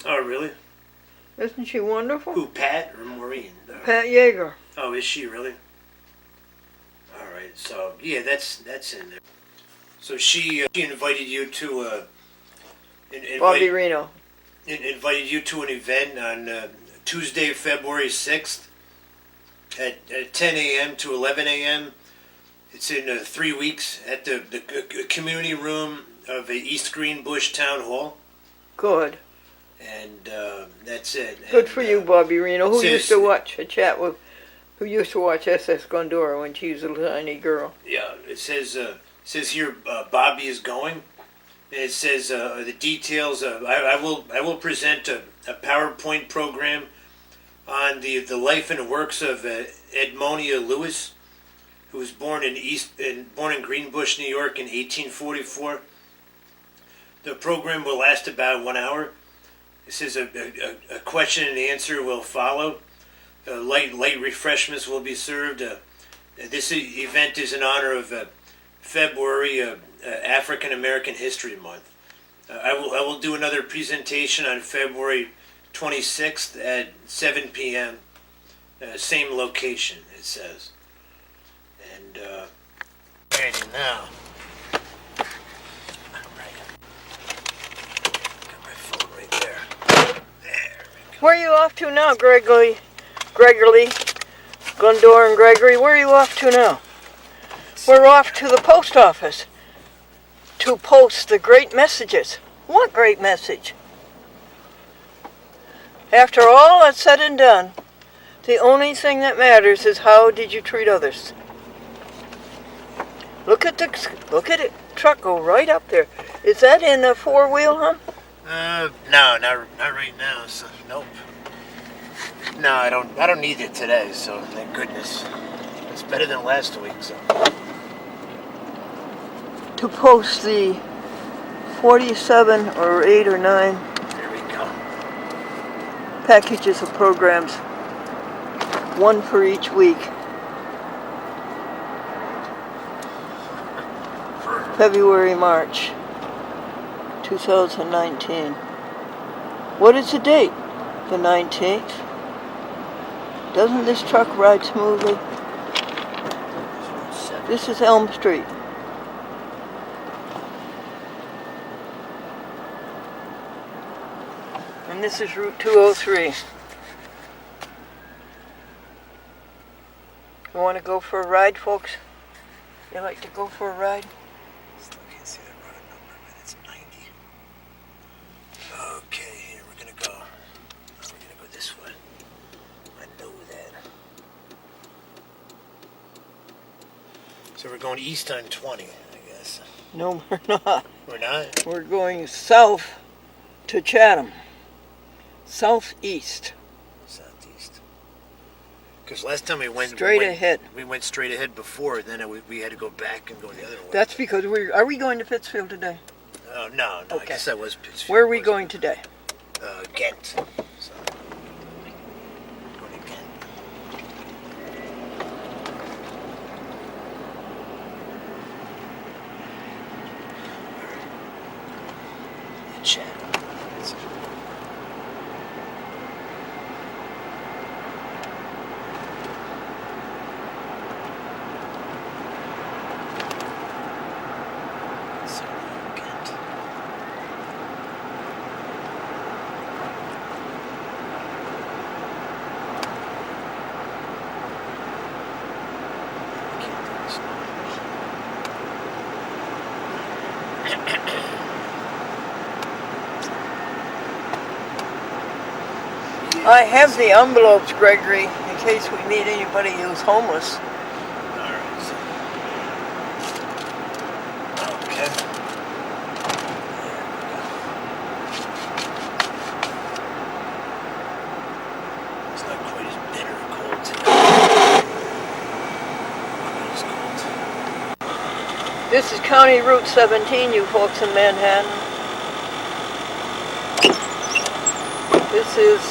Oh, really? Isn't she wonderful? Who, Pat or Maureen? Pat Yeager. Oh, is she really? All right. So yeah, that's in there. So she invited you to Bobby Reno. invited you to an event on Tuesday, February 6th at 10 a.m. to 11 a.m. It's in 3 weeks at the community room of East Greenbush Town Hall. Good. And that's it. Good And, for you, Bobby Reno. Who says- used to watch who used to watch SS Glendora when she was a tiny girl. Yeah, it says here Bobby is going. And it says the details. I will present a PowerPoint program on the life and works of Edmonia Lewis, who was born in Greenbush, New York in 1844. The program will last about 1 hour. It says a question and answer will follow. Light refreshments will be served. This event is in honor of February, African American History Month. I will do another presentation on February 26th at 7 p.m. Same location, it says. And ready now. Got my phone right there. There we go. Where are you off to now, Gregory, Glendora and Gregory? Where are you off to now? We're off to the post office to post the great messages. What great message? After all that's said and done, the only thing that matters is how did you treat others. Look at it. Truck go right up there. Is that in a 4-wheel, huh? No, not right now. So nope. No, I don't need it today. So thank goodness. It's better than last week, so. To post the 47 or 8 or 9 There we go. packages of programs, one for each week. February, March 2019. What is the date? The 19th? Doesn't this truck ride smoothly? This is Elm Street. And this is Route 203. You want to go for a ride, folks? You like to go for a ride? Still can't see that road number, but it's 90. Okay, here we're gonna go. We're gonna go this way. I know that. So we're going east on 20, I guess. No, we're not. We're not? We're going south to Chatham. Southeast. Southeast. Because last time we went Straight ahead. We went straight ahead before. Then we had to go back and go the other way. That's because are we going to Pittsfield today? Oh no, I Okay. guess that was Pittsfield. Where are we wasn't going it? today? Ghent. So, going to Ghent. Chat. I have the envelopes, Gregory, in case we meet anybody who's homeless. Alright. Okay. It's not quite as bitter cold today. Quite as cold. This is County Route 17, you folks in Manhattan. This is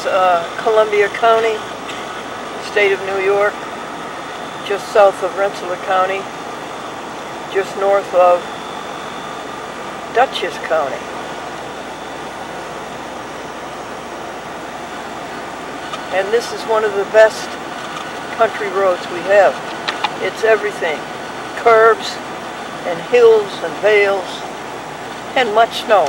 Columbia County, state of New York, just south of Rensselaer County, just north of Dutchess County. And this is one of the best country roads we have. It's everything, curves and hills and vales and much snow.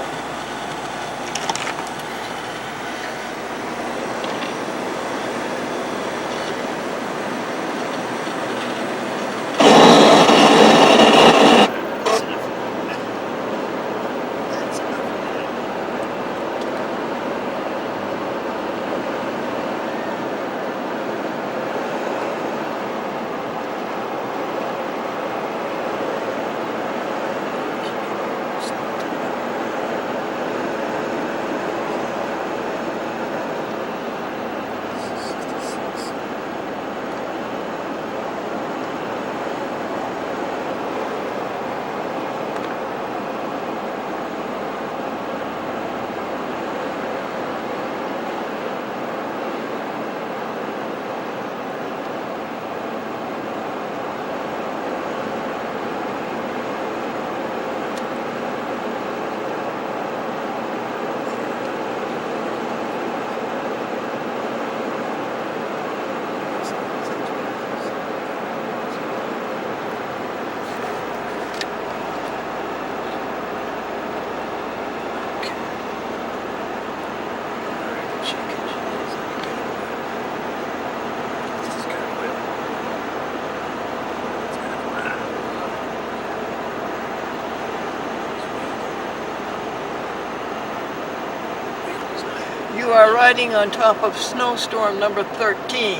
You are riding on top of snowstorm number 13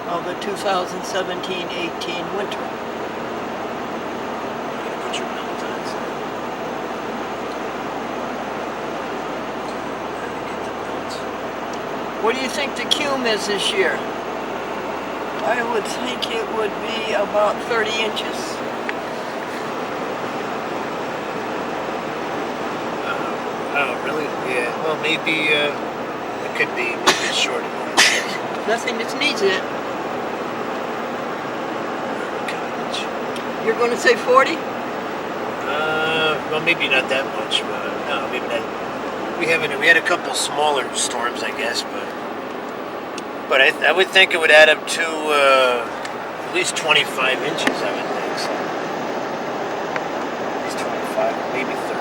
of the 2017-18 winter. Put your belt on. What do you think the cume is this year? I would think it would be about 30 inches. Oh, really? Yeah. Well, maybe it could be maybe shorter than that. Nothing that needs it. You're going to say 40? Well, maybe not that much, but no, maybe not. We had a couple smaller storms, I guess, but I would think it would add up to at least 25 inches. I would think so. At least 25, maybe 30.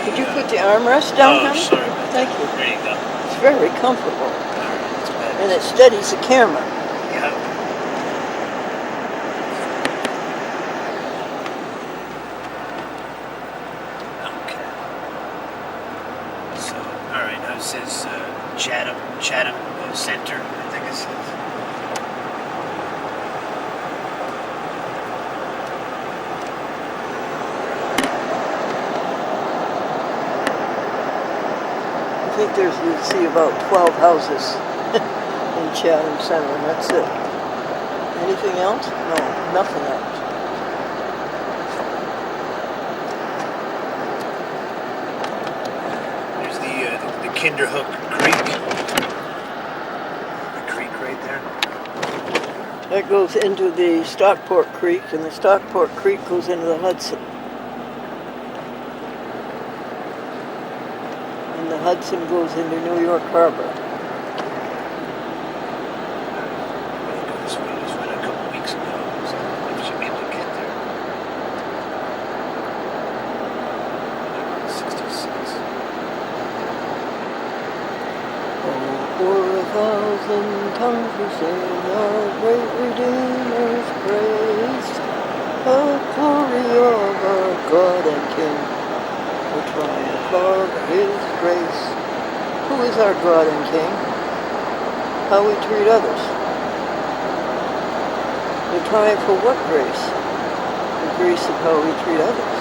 Could you put the armrest down, Oh, honey? sorry about Thank that. you. There you go. It's very comfortable. All right, that's better. And it steadies the camera. Yeah. Okay. So, all right. Now it says Chatham Center. I think it says. I think you'll see about 12 houses in Chatham Center, and that's it. Anything else? No, nothing else. There's the Kinderhook Creek. The creek right there. That goes into the Stockport Creek, and the Stockport Creek goes into the Hudson. And the Hudson goes into New York Harbor. This went a couple weeks ago, so I should be able to get there. 66. Oh, for 1,000 tongues we sing our great Redeemer's praise, the glory of our God and King, the triumph of His grace. Who is our God and King? How we treat others. The triumph for what grace? The grace of how we treat others.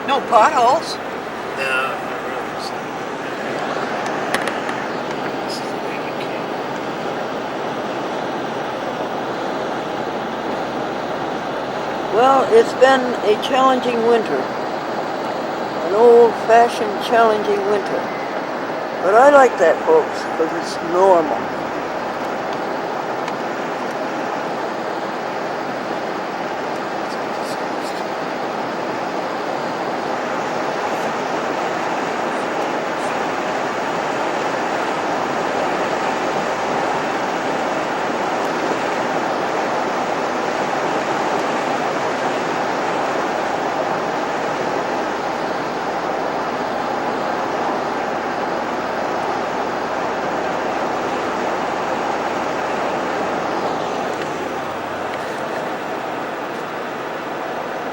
No potholes. No, not really. So, this is the way we came. Well, it's been a challenging winter. An old-fashioned challenging winter. But I like that, folks, because it's normal.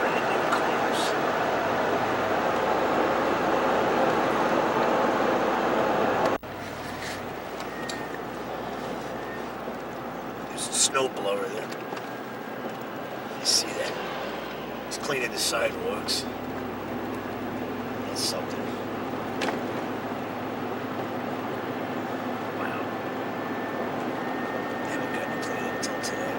Brand new cars. There's a snow blower there. You see that? It's cleaning the sidewalks. That's something. Wow. Haven't gotten to clean it until today.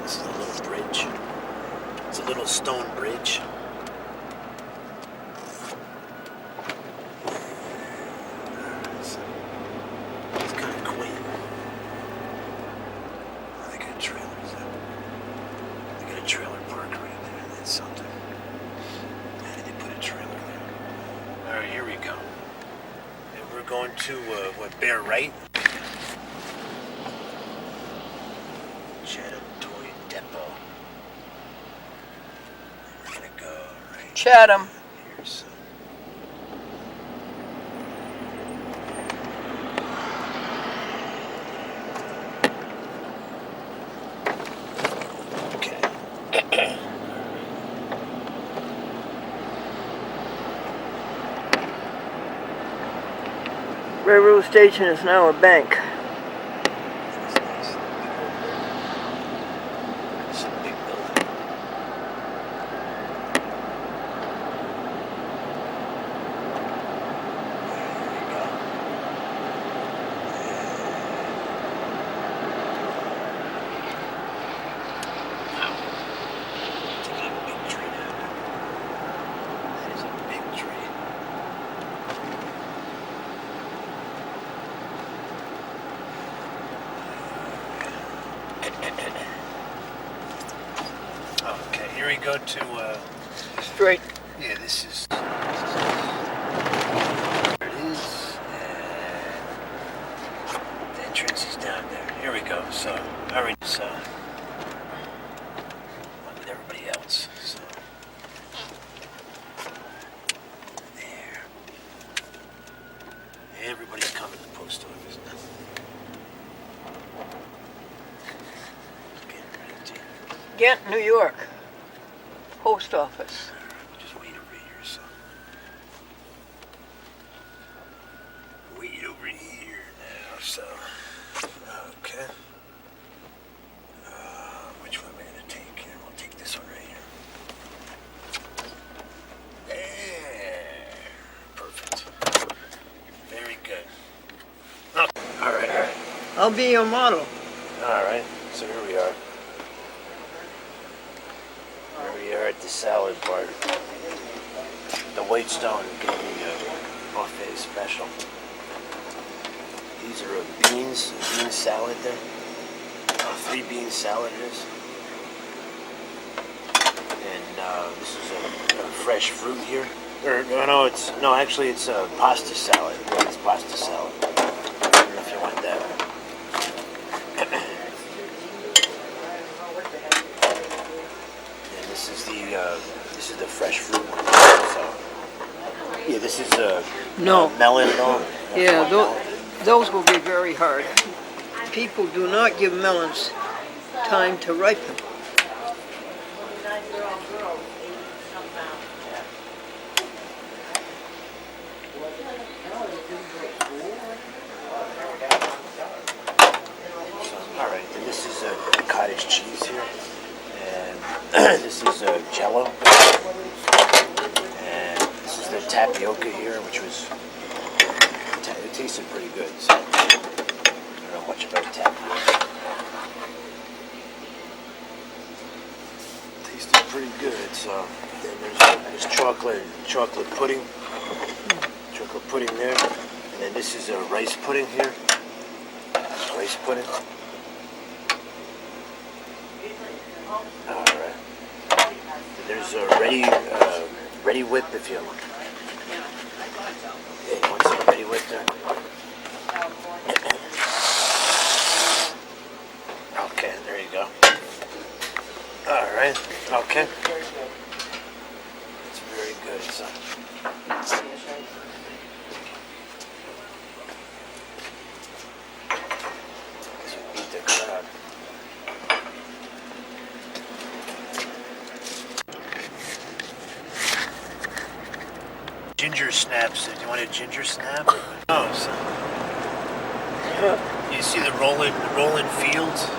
This is a little bridge. It's a little stone bridge. It's kind of quaint. They got trailers. They got a trailer park going to, Bear Right? Chatham Toy Depot. We're gonna go right Chatham. here, so. Okay. Railroad station is now a bank. It's a big building. Taking a big tree down. That is a big tree. Okay, here we go to, Straight. yeah, this is, there it is, and the entrance is down there. Here we go, so, I already saw, one with everybody else, so, there. Everybody's coming to the post office now. Getting ready to Ghent, New York. Post office. just wait over here, so. Wait over here now, so. Okay. Which one am I gonna take here? We'll take this one right here. There. Perfect. Very good. Okay. All right. I'll be your model. All right. So here we are. Here we are at the salad bar. The Whitestone getting the buffet special. These are bean salad there. 3-bean salad it is. And this is a fresh fruit here. Or no, actually it's a pasta salad. Yeah, it's pasta salad. I don't know if you want that. And this is the fresh fruit one. So, yeah, this is No. melon. No, Yeah, That's one melon. those will be very hard. People do not give melons time to ripen. All right, and this is cottage cheese here, and this is Jello, and this is the tapioca here, which was it tasted pretty good. So I don't know much about tapioca. Tasted pretty good. So then there's chocolate pudding there, and then this is a rice pudding here. Rice pudding. All right. There's a ready whip if you want. Yeah, you want some ready whip there? Okay, there you go. All right. Okay. It's very good. So. Beat the crowd. Ginger snaps. Do you want a ginger snap? Oh, so. You see the rolling fields in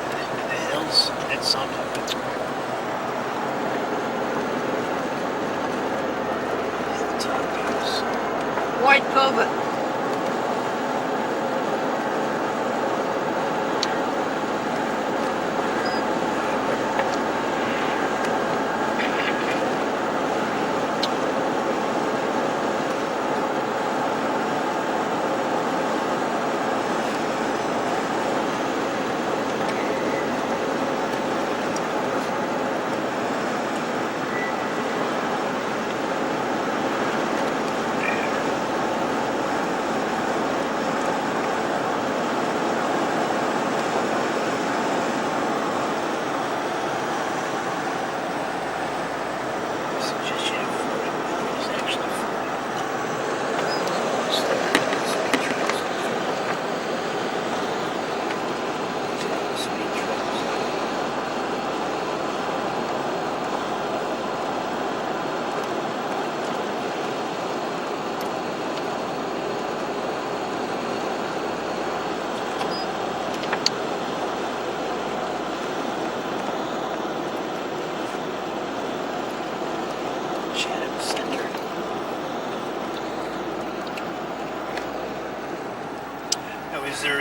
the hills? That's something. The top views. White velvet. is there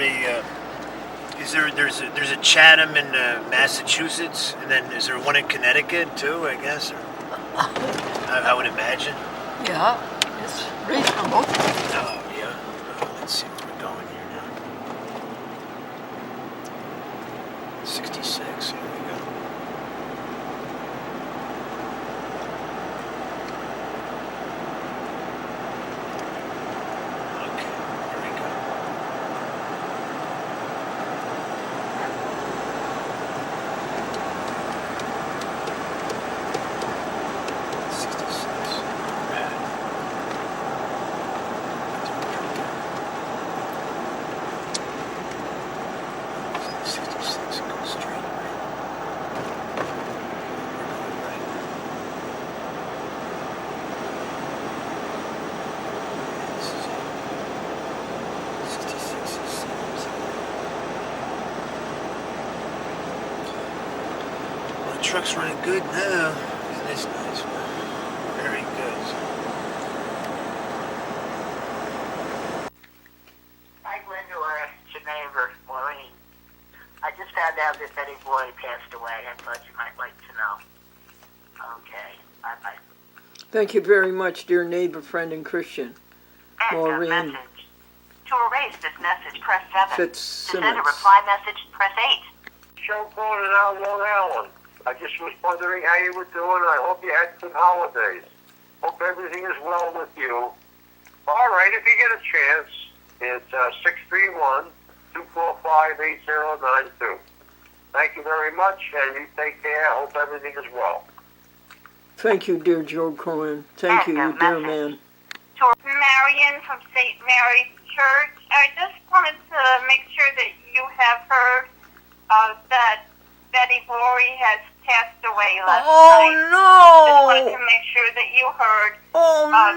there's a Chatham in Massachusetts, and then is there one in Connecticut too? I guess, or I would imagine. Yeah, it's reasonable. Oh yeah. Let's see where we're going here now. 66. Here we go. Okay, here we go. Truck's running good now. That's nice. Very good. Hi, Glendora, Geneva, Maureen. I just found out that Betty Boy passed away. I thought you might like to know. Okay, bye-bye. Thank you very much, dear neighbor, friend, and Christian. End of Maureen message. To erase this message, press 7. To send a Fitzsimmons. reply message, press 8. Show calling it out Long Island. I just was wondering how you were doing. I hope you had good holidays. Hope everything is well with you. All right, if you get a chance, it's 631-245-8092. Thank you very much, and you take care. I hope everything is well. Thank you, dear Joe Cohen. Thank you, you dear man. Marion from St. Mary's Church. I just wanted to make sure that you have heard that Betty Bory has passed away last night. Just wanted to make sure that you heard. Not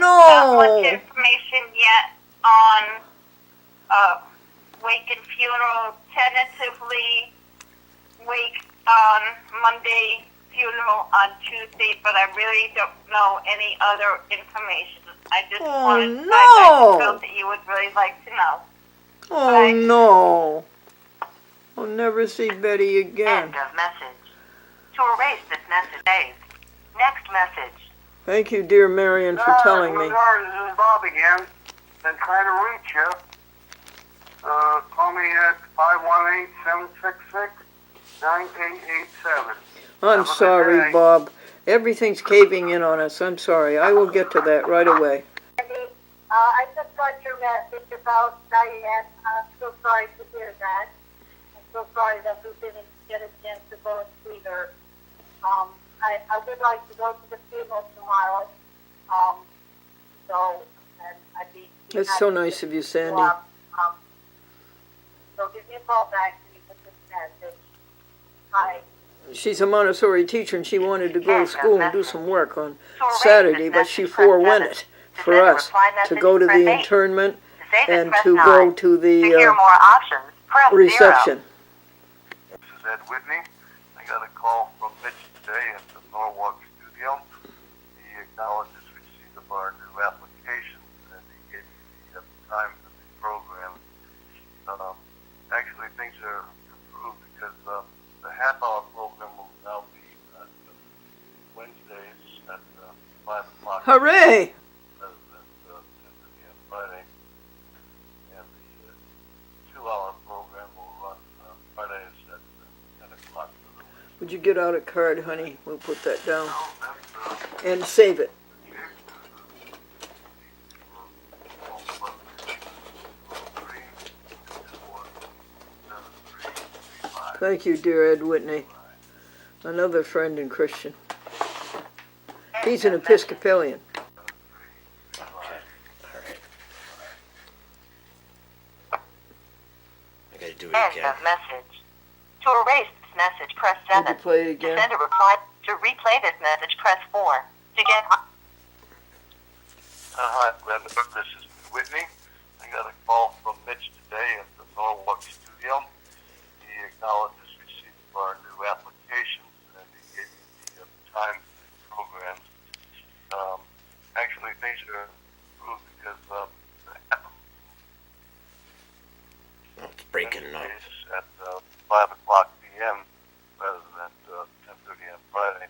much information yet on wake and funeral. Tentatively wake on Monday, funeral on Tuesday, but I really don't know any other information. I just wanted. I felt that you would really like to know. Oh no! I'll never see Betty again. End of message. To erase this message, save. Next message. Thank you, dear Marion, for telling me. This is Bob again. Been trying to reach you. Call me at 518-766-9887. I'm sorry, Bob. Everything's caving in on us. I'm sorry. I will get to that right away. I just got your message about Diane. I'm so sorry to hear that. I'm so sorry that we didn't get a chance to go and see her. I would like to go to the funeral tomorrow. And I'd be That's happy so to nice of you, show Sandy. up. So give me a call back and you put this message. Hi. She's a Montessori teacher, and she wanted to go to school and do some work on Saturday, but she forewent it for us to go to the internment and to go to To hear the more options, press 0. reception. This is Ed Whitney. I got a call from Mitch today at the Norwalk studio. He acknowledges receipt of our new application, and he gave me the time for the program. Actually, things are improved because the half-hour program will now be Wednesdays at 5 o'clock. Hooray! Rather than Friday. And the 2-hour program will run Fridays at 10 o'clock. Would you get out a card, honey? We'll put that down. So that's And save it. Thank you, dear Ed Whitney. Another friend and Christian. He's an Episcopalian. I gotta do it End again. of message. To erase this message, press Would 7. you play it To again? send a reply, to replay this message, press 4. To get... Hi, Glenn. This is Whitney. I got a call from Mitch today at the Norwalk studio. He acknowledges receipt of our new application, and he gave me the time for the program. Actually, things are improved because Fucking no. At 5 o'clock p.m. rather than 10:30 on Friday.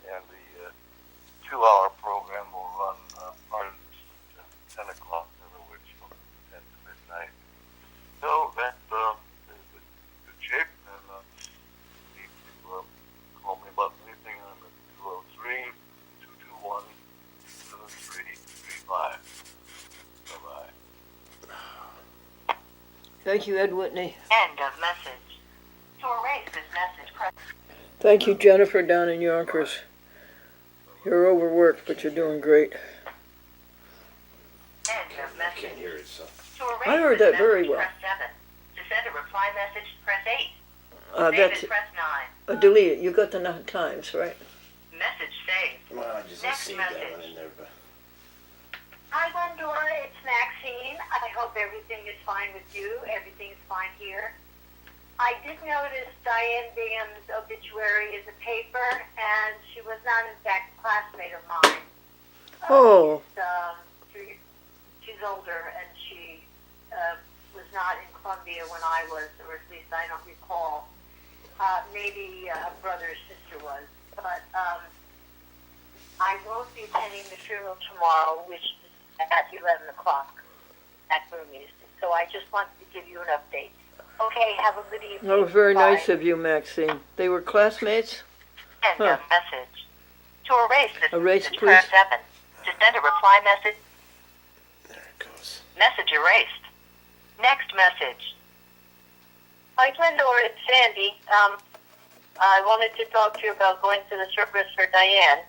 And the 2-hour program will run part of 10 o'clock, in other words, from 10 to midnight. So that is good shape, and need to call me about anything on the 203-221-7335. Bye-bye. Thank you, Ed Whitney. End of message. To erase this message, press Thank you, Jennifer, down in Yonkers. You're overworked, but you're doing great. end of I message. can't hear it, so. To erase I heard this that very message, well. Press 7. To send a reply message, press 8. Save That's it, press 9. delete it. You got the times, right? Message saved. Well, I just Next saved that message. one in there, but. Hi, Glendora. It's Maxine. I hope everything is fine with you. Everything's fine here. I did notice Diane Bingham's obituary is a paper, and she was not, in fact, a classmate of mine. Oh. She's older, and she was not in Columbia when I was, or at least I don't recall. Maybe a brother or sister was. But I won't be attending the funeral tomorrow, which is at 11 o'clock at Burmese. So I just wanted to give you an update. Okay, have a good evening. That was very Bye. nice of you, Maxine. They were classmates? End Huh. of message. To erase this Erase, message, please. press 7. To send a reply message, There it goes. message erased. Next message. Hi, Glendora. It's Sandy. I wanted to talk to you about going to the service for Diane.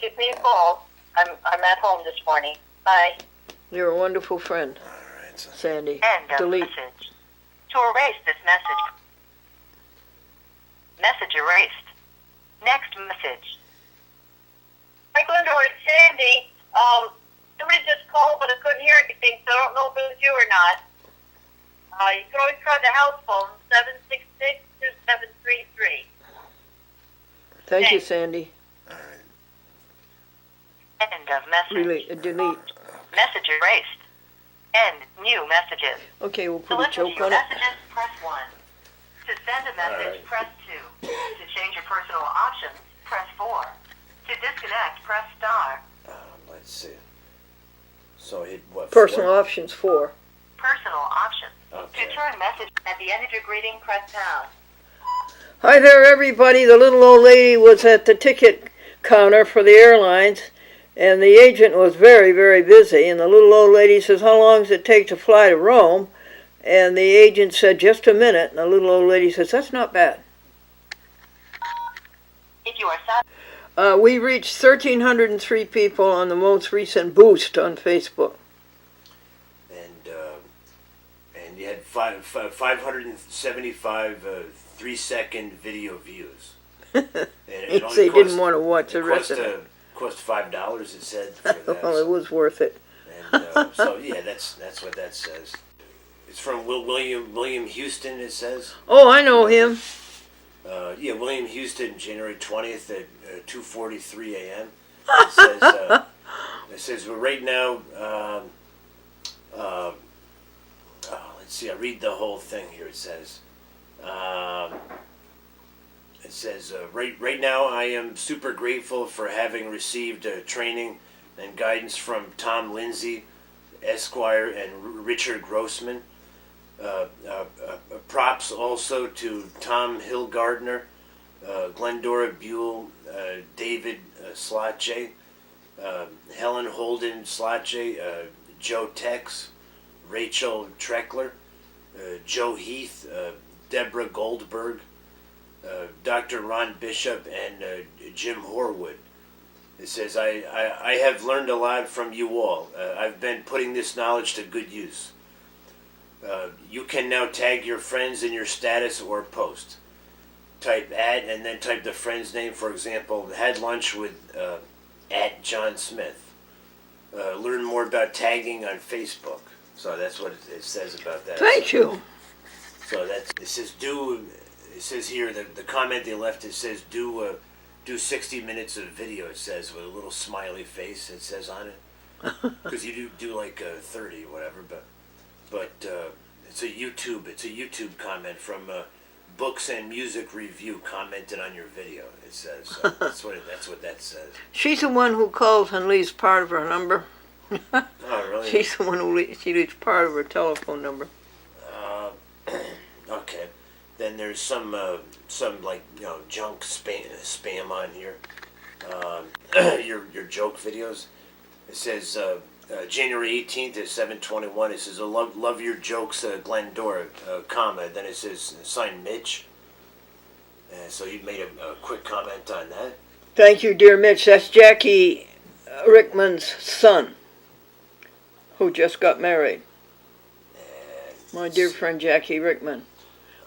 Give me a call. I'm at home this morning. Bye. You're a wonderful friend, All right, so. Sandy. End of Delete. message. To erase this message. Message erased. Next message. Hi, Glendora. It's Sandy. Somebody just called, but I couldn't hear anything, so I don't know if it was you or not. You can always try the house phone, 766-2733. Thank you, Thanks. Sandy. All right. End of message. Delete. Message erased. End new messages. Okay, we'll To put a listen to joke your on it. messages, press 1. To send a message, right. press 2. To change your personal options, press 4. To disconnect, press star. Let's see. So hit what? Personal 4? options 4. Personal options. Okay. To turn message at the end of your greeting, press pound. Hi there, everybody. The little old lady was at the ticket counter for the airlines, and the agent was very, very busy. And the little old lady says, "How long does it take to fly to Rome?" And the agent said, "Just a minute." And the little old lady says, "That's not bad." If you are satisfied, We reached 1,303 people on the most recent boost on Facebook. And you had 575 3-second video views. And it only They cost- didn't want to watch the it rest cost, of it. cost $5. It said for that. Well, it was worth it. And so yeah, that's what that says. It's from William Houston. It says. Oh, I know him. Yeah, William Houston, January 20th at 2:43 a.m. It says. Well, right now. Let's see. I read the whole thing here. It says. Right now I am super grateful for having received training and guidance from Tom Lindsay, Esquire, and Richard Grossman. Props also to Tom Hillgardner, Glendora Buell, David Slotje, Helen Holden Slotje, Joe Tex, Rachel Treckler, Joe Heath, Deborah Goldberg, Dr. Ron Bishop, and Jim Horwood. It says, I have learned a lot from you all. I've been putting this knowledge to good use. You can now tag your friends in your status or post. Type @ and then type the friend's name. For example, had lunch with @John Smith. Learn more about tagging on Facebook. So that's what it says about that. Thank you. So it says it says here, the comment they left, it says do 60 minutes of video, it says, with a little smiley face, it says on it. Because you do like 30 or whatever, but It's a YouTube comment from Books and Music Review commented on your video. It says so that's what that says. She's the one who calls and leaves part of her number. Oh, really? She's the one who she leaves part of her telephone number. Okay. Then there's some like junk spam on here. Your joke videos. It says January 18th at 7:21. It says love your jokes, Glendora, comma. Then it says signed Mitch. So you made a quick comment on that. Thank you, dear Mitch. That's Jackie Rickman's son, who just got married. My dear friend Jackie Rickman,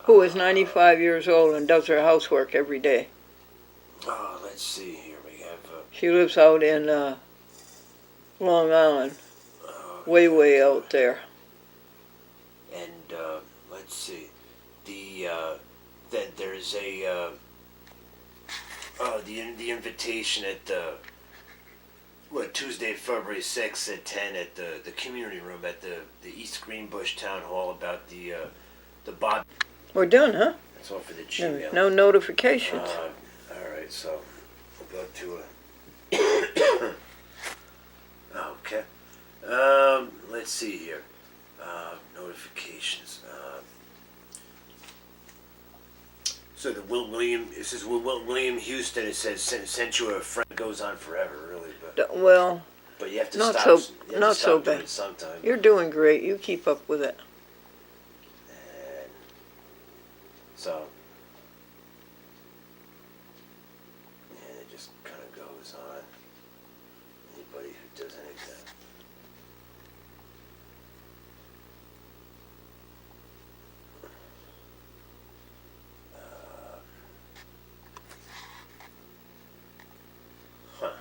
who is 95 years old and does her housework every day. Oh, let's see here. We have. She lives out in Long Island, way out there. And let's see, then there's the invitation at Tuesday, February 6th at 10 at the community room at the East Greenbush Town Hall about the Bob. We're done, huh? That's all for the Gmail. No notifications. All right, so we'll go to okay. Let's see here. Notifications. So the William Houston. It says sent you a friend. Goes on forever, really, but Well, but you have to not stop. so- You have not to so stop doing bad. it sometime. you're doing great. You keep up with it. And so yeah, it just kind of goes on. Anybody who does anything. Huh.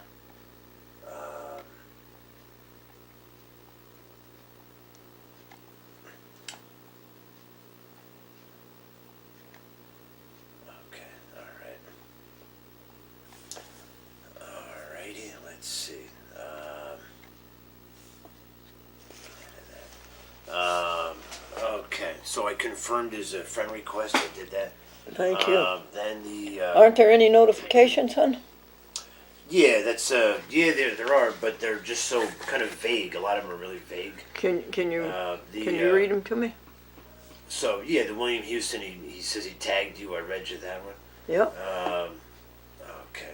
Okay, alrighty, let's see. Okay, so I confirmed his friend request. I did that. Thank you. Then the Aren't there any notifications, hon? yeah, that's there are, but they're just so kind of vague. A lot of them are really vague. Can you Can read them to me? So yeah, the William Houston. He says he tagged you. I read you that one. Yep. Okay.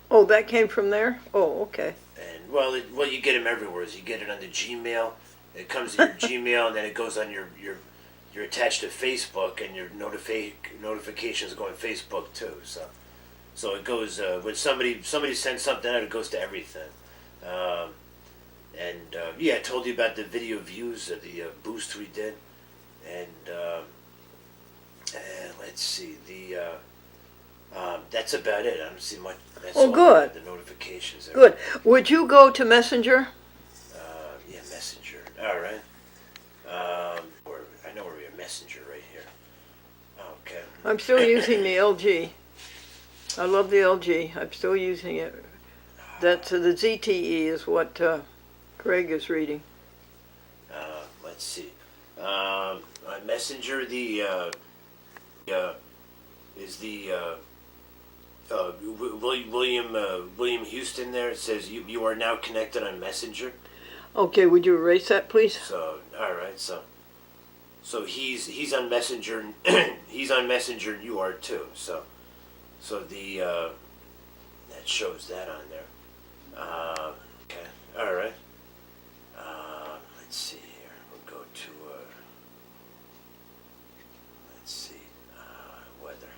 Oh, that came from there? Oh, okay. And well, you get them everywhere. Is you get it on the Gmail. It comes to your Gmail, and then it goes on you're attached to Facebook, and your notifications go on Facebook too. So it goes when somebody sends something out, it goes to everything. Yeah, I told you about the video views of the boost we did, and let's see that's about it. I don't see much. That's Oh, all good. The notifications. There. Good. Would you go to Messenger? Yeah, Messenger. All right. I know where we have Messenger right here. Okay. I'm still using the LG. I love the LG. I'm still using it. That's the ZTE is what Greg is reading. Let's see. On Messenger, is the William Houston there. It says you are now connected on Messenger. Okay, would you erase that, please? So all right, so he's on Messenger. He's on Messenger, and you are too. So the that shows that on there. Okay, all right. Let's see here. We'll go to let's see weather.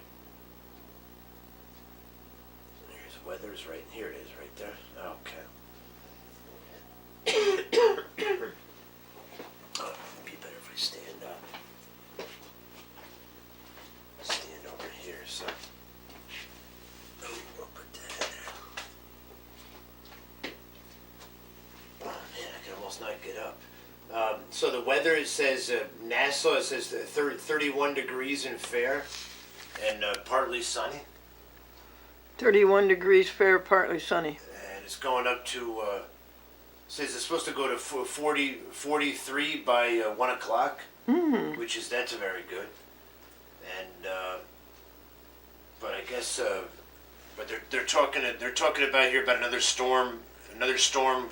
Here's weather's right here. It is right there. Okay. Oh, it'd be better if I stand up. Stand over here, so. Oh, we'll put that in there. Oh man, I can almost not get up. So the weather, it says Nassau, it says 31 degrees and fair, and partly sunny. 31 degrees fair, partly sunny. And it's going up to, says it's supposed to go to 43 by 1 o'clock. that's very good. And but I guess but they're talking about here about another storm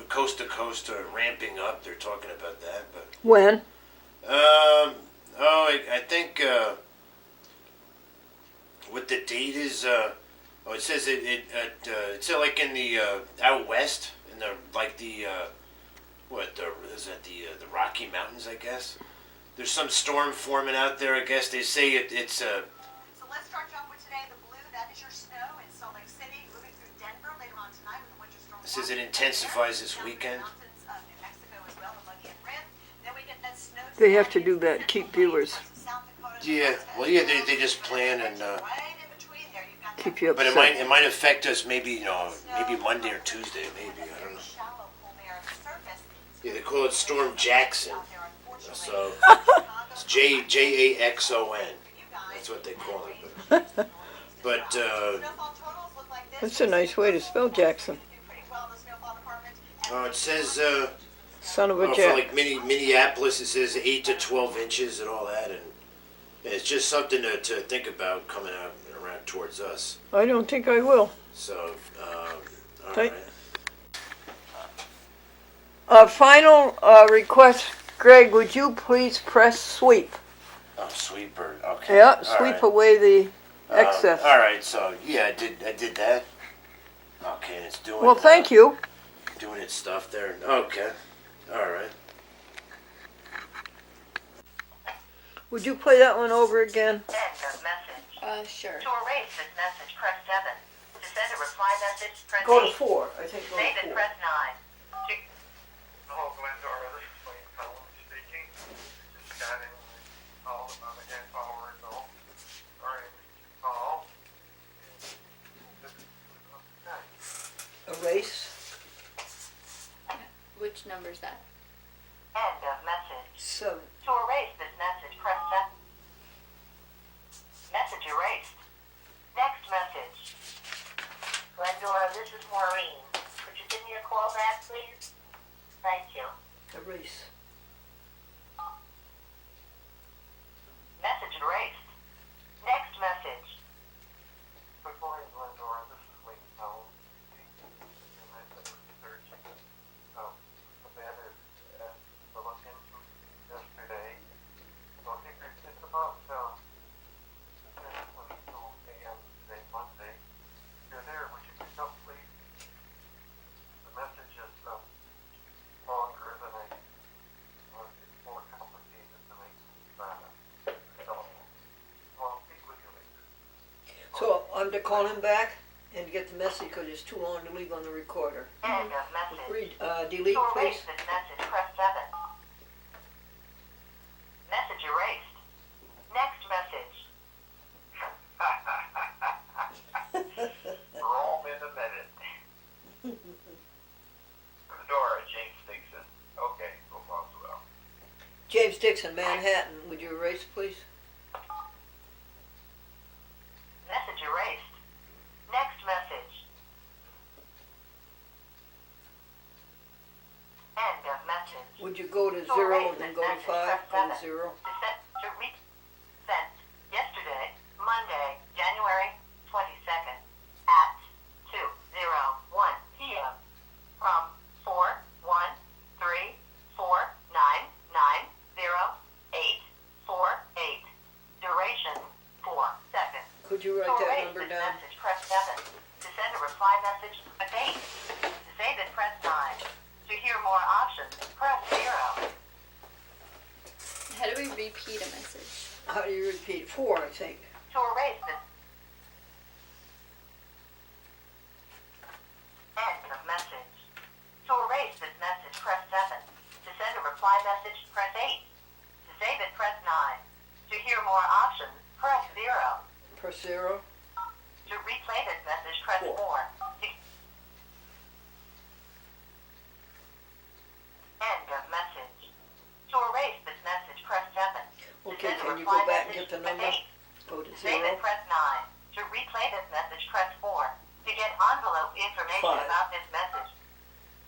coast to coast ramping up. They're talking about that, but When? I think what the date is. It says it's like in the out west in the the Rocky Mountains, I guess. There's some storm forming out there. I guess they say it's So let's start you off with today. The blue, that is your snow in Salt Lake City, moving through Denver later on tonight with the winter storm. It says it intensifies this weekend. Mountains of New Mexico as well, the Muggy and Rim. Then we get that snow. They have to do that, keep viewers. Yeah, well, yeah, they just plan and Keep you but upset. it might affect us maybe maybe Monday or Tuesday, maybe, I don't know. Yeah, they call it Storm Jackson. So it's Jaxon. That's what they call it. But That's a nice way to spell Jackson. it says Son of a for Jack. like Minneapolis, it says 8 to 12 inches and all that, and it's just something to think about coming out around towards us. I don't think I will. So, all Take- right. Final request, Greg, would you please press sweep? Oh, sweeper. Okay. Yeah, All sweep right. away the excess. All right. So yeah, I did that. Okay, and it's doing. Well, thank you. Doing its stuff there. Okay. All right. Would you play that one over again? End of message. Sure. To erase this message, press 7. To send a reply message, press Go to 8. 4. I think go Save to it, 4. press 9. Hello, Glendora. This is Wayne Cullen speaking. Just got in call about a half hour ago. Sorry, call. Erase. Which number is that? End of message. 7. To erase this message, press 7. Message erased. Next message. Glendora, this is Maureen. Could you give me a call back, please? Thank you. Erase. Message erased. Next message. Good morning, Glendora. This is Wayne Cullen speaking. And I've been researching the matter to look into yesterday. So I think it's about 10:22 a.m. today, Monday. If you're there, would you pick up, please? The message is longer than it's more complicated than I so I'll speak with you later. So I'm to call him back and get the message because it's too long to leave on the recorder. End of message. Delete, To please. erase this message, press 7. Message erased. Next message. Rome in a minute. Glendora, James Dixon. Okay, go Boswell. James Dixon, Manhattan. Would you erase, please? Message erased. Next message. End of message. Would you go to To 0 erase and then this go to message, 5? press Go to 7. 0. Sent yesterday, Monday, January 22nd at 2:01 p.m. from 41349908848. Duration 4 seconds. Could you write To that erase number this down? message, press 7. To send a reply message, press 8. To save it, press 9. To hear more options, press 0. How do we repeat a message? How do you repeat? 4, I think. To erase this. End of message. To erase this message, press 7. To send a reply message, press 8. To save it, press 9. To hear more options, press 0. Press 0. To replay this message, press 4. End of message. To erase this message, press 7. To Okay, send a can you reply go back and message, get the press number? 8. Go to To save 0. it, press 9. To replay this message, press 4. To get envelope information 5. about this message,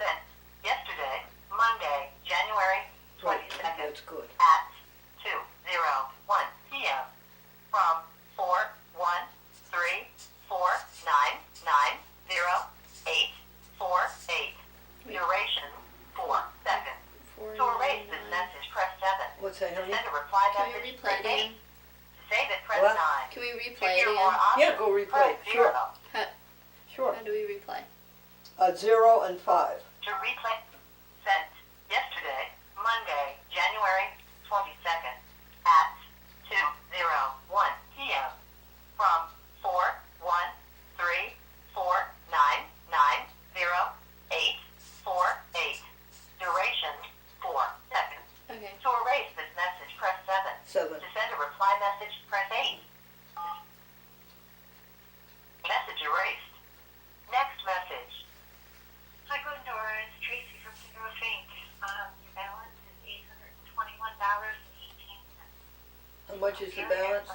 sent yesterday, Monday, January Right, 22nd that's good. at 2:01 reply Can we message, replay press it 8. again? To save it, press What? 9. Can we To replay it hear more again? options, Yeah, go replay. press Sure. 0. Sure. How do we replay? 0 and 5. To replay, sent yesterday, Monday, January 22nd, at 2:01 p.m. from 41349908848. Duration 4 seconds. Okay. To erase this message, press 7. 7. To send a reply message, press 8. Message erased. Next message. Hi, Glendora. It's Tracy from Glendora Bank. Your balance is $821.18. How much is the balance?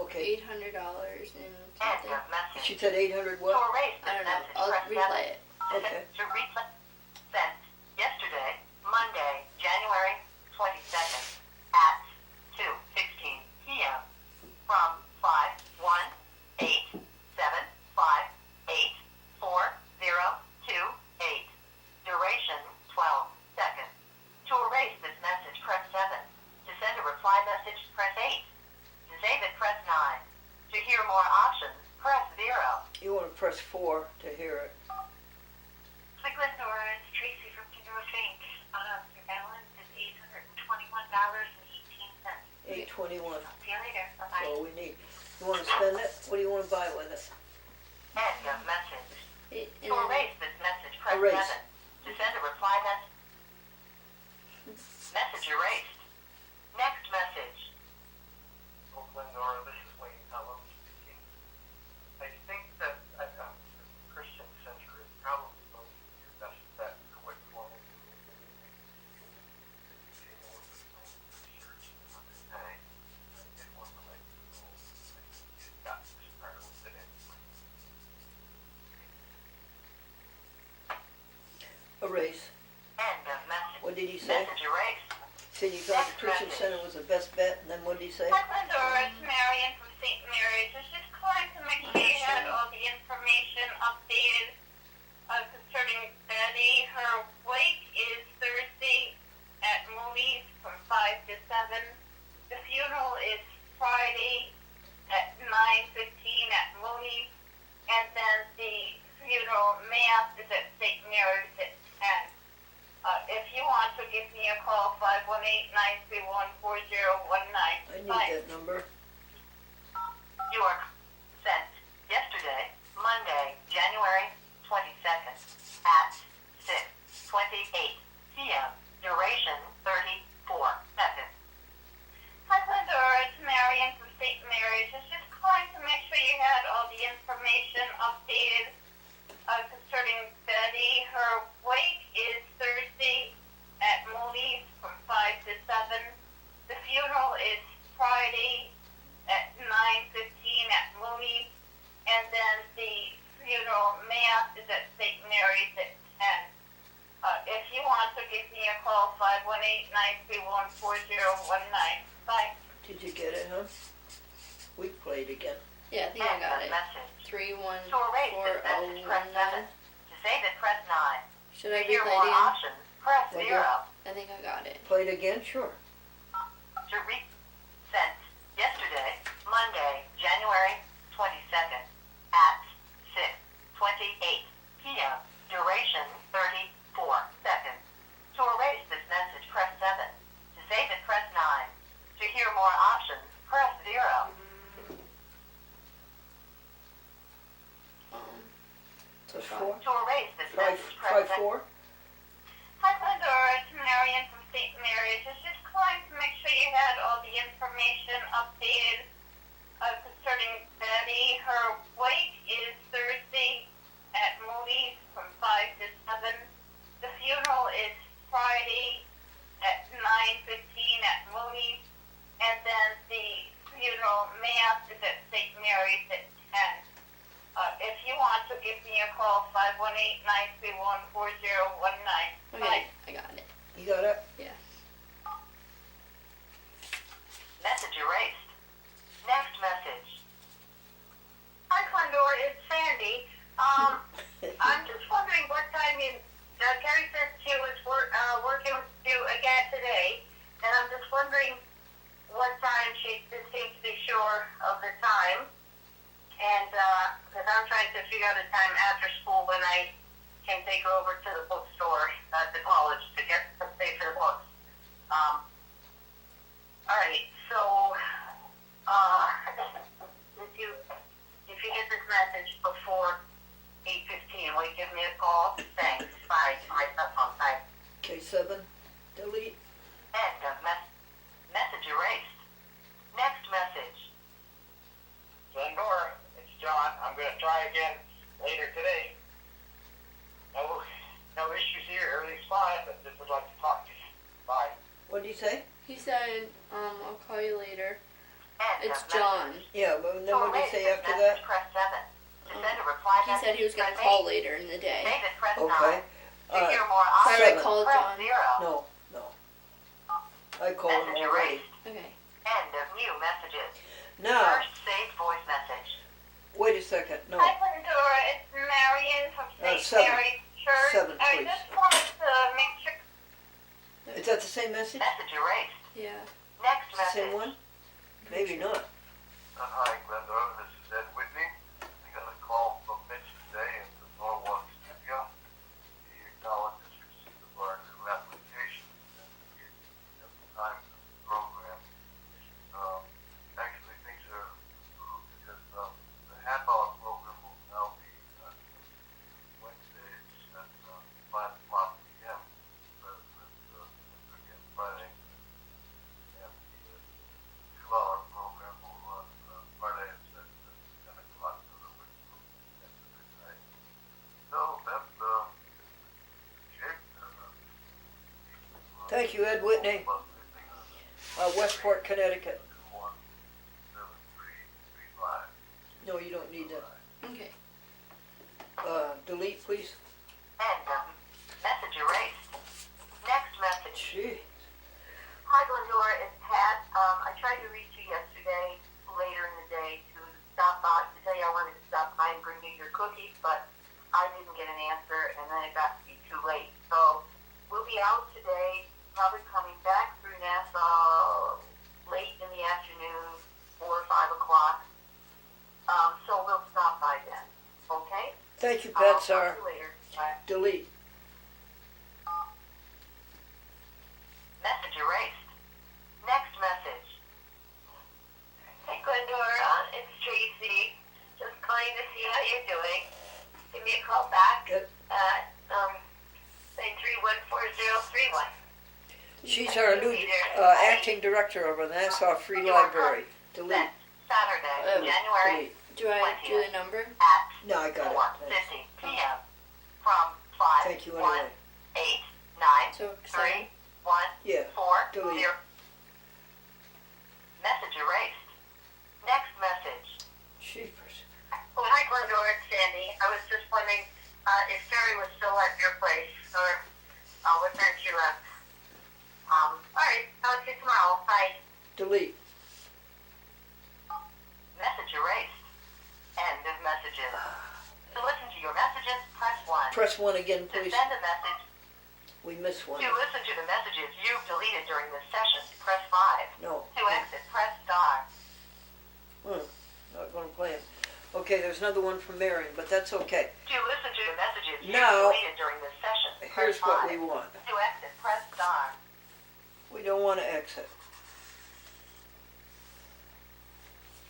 Okay. $800 and End something. of message. She said 800 To what? erase I this don't know. message, I'll press 7. replay it. Okay. To replay. Sent yesterday, Monday, January 22nd, at 2:16 p.m. from 518758408. Duration 12 seconds. To erase this message, press 7. To send a reply message, press 8. To save it, press 9. To hear more options, press 0. You want to press 4 to hear it. Hi, Glendora. It's Tracy from Glendora Bank. Your balance is $821.18. 821. See you later. Bye-bye. That's all we need. You want to spend it? What do you want to buy with it? End of message. It, To erase this message, press Erase. 7. To send a reply message. Message erased. Next message. Well, Glendora, this is Wayne Pelham speaking. I think that Christian Center is probably going to be your best bet for what you want to do. Do more research on the day. I did want to let you know that you got this part of it anyway. Erase. End of message. What did he say? Message erased. Said you thought the Christian Center was the best bet, and then what did he say? Hi, Glendora. It's Marion from St. Mary's. I was just calling to make sure you had all the information updated concerning Betty. Her wake is Thursday at Mooney's from 5 to 7. The funeral is Friday at 9:15 at Mooney's. And then the funeral mass is at St. Mary's at 10. If you want to give me a call, 518-931-4019. I need Bye. that number. You are sent yesterday, Monday, January 22nd, at 6:28 p.m. Duration 34 seconds. Hi, Glendora. It's Marion from St. Mary's. I was just calling to make sure you had all the information updated concerning Betty. Her wake is Thursday at Mooney's from 5 to 7. The funeral is Friday at 9:15 at Mooney's. And then the funeral mass is at St. Mary's at 10. If you want to give me a call, 518-931-4019. Bye. Did you get it, huh? We played again. Yeah, I think I End got of it. message. 3140119. To erase this message, press 7. To save it, press 9. Should To I hear replay more it again? options, press What 0. I think I got it. Play it again? Sure. To sent yesterday, Monday, January 22nd, at 6:28 p.m. Duration 34 seconds. To erase this message, press 7. To save it, press 9. To hear more options, press 0. So 4. To erase this Try message, press 7. 4. Hi, Glendora. It's Marion from St. Mary's. I was just calling to make sure you had all the information updated concerning Betty. Her wake is Thursday at Mooney's from 5 to 7. The funeral is Friday at 9:15 at Mooney's. And then the funeral mass is at St. Mary's at 10. If you want to give me a call, 518-931-4019. Okay, I got it. You got it? Yeah. Message erased. Next message. Hi, Glendora. It's Sandy. I'm just wondering what time Cary said she was working with you again today, and I'm other time after school when I can take her over to the bookstore at the college to pay for the books. All right, so if you get this message before 8:15, will you give me a call? Thanks. Bye. My cell phone. Bye. Okay, 7, delete. End of message erased. Next message. Glendora, it's John. I'm going to try again later today. No issues here. Everything's fine, but just would like to talk to you. Bye. What did he say? He said, I'll call you later. End It's of John. message. Yeah, but then To what did he erase say this after message, that? Press 7. To send a reply He message, said he was going to press call 8. later in the day. Save it, press Okay. 9. To hear more So I options, call press John? 0. No. I called him Message already. erased. Okay. End of new messages. Now, First saved voice message. wait a second. No. Hi, Glendora. It's Marion from St. 7. Mary's Church. 7, I please. just wanted to make sure. Is that the same message? Message erased. Yeah. Next It's the message. same one? Maybe not. Hi, Glendora. This is Ed Whitney. I got a call from Mitch today in the Norwalk studio. He acknowledges receipt of our new application and he has the time for the program. Actually, things are improved because the half-hour program will now be Wednesdays at 5 o'clock p.m. rather than again Friday. And the 2-hour program will run Fridays at 10 o'clock to the Whitestone at midnight. So that's shape. Thank you, Ed Whitney. Westport, Connecticut. 217335. No, you don't need that. Okay. Delete, please. End of message erased. Next message. Gee. Hi, Glendora. It's Pat. I tried to reach you yesterday, later in the day, to stop by, to tell you I wanted to stop by and bring you your cookies, but I didn't get an answer, and then it got to be too late. So we'll be out today, probably coming back through Nassau late in the afternoon, 4 or 5 o'clock. So we'll stop by then. Okay? Thank you, I'll Pat Sar. talk to you later. Bye. Delete. Message erased. Next message. Hey, Glendora. It's Tracy. Just calling to see how you're doing. Give me a call back Good. at 9314031. She's our new acting director of the Nassau Free Library. Delete. Sent Saturday, January Do I do the number? at No, I got it. 4:50 p.m. from 5, Thank you 1, anyway. 8, 9, So 3, 1, Yeah. 4, Delete. 0. Message erased. Next message. Jeepers. Oh, hi, Glendora. It's Sandy. I was just wondering if Cary was still at your place or what time she left. All right. I'll see you tomorrow. Bye. Delete. Message erased. End of messages. To listen to your messages, press 1. Press 1 again, To please. send a message, We missed one. to listen to the messages you've deleted during this session, press 5. No. To exit, press star. Not going to play it. Okay, there's another one from Marion, but that's okay. To listen to the messages you've Now, deleted during this session, Here's press 5. what we want. To exit, press star. We don't want to exit.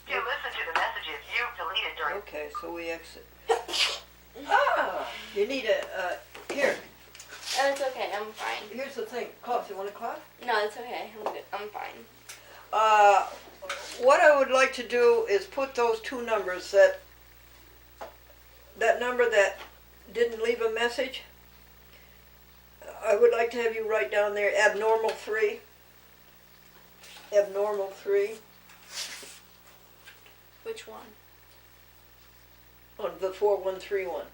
To listen to the messages you've deleted during... Okay, so we exit. You need a, here, Oh, it's okay. I'm fine. here's the thing. Cough, you want a cough? No, it's okay. I'm good. I'm fine. What I would like to do is put those two numbers that number that didn't leave a message, I would like to have you write down there abnormal 3. Abnormal 3 Which one? on the 4131.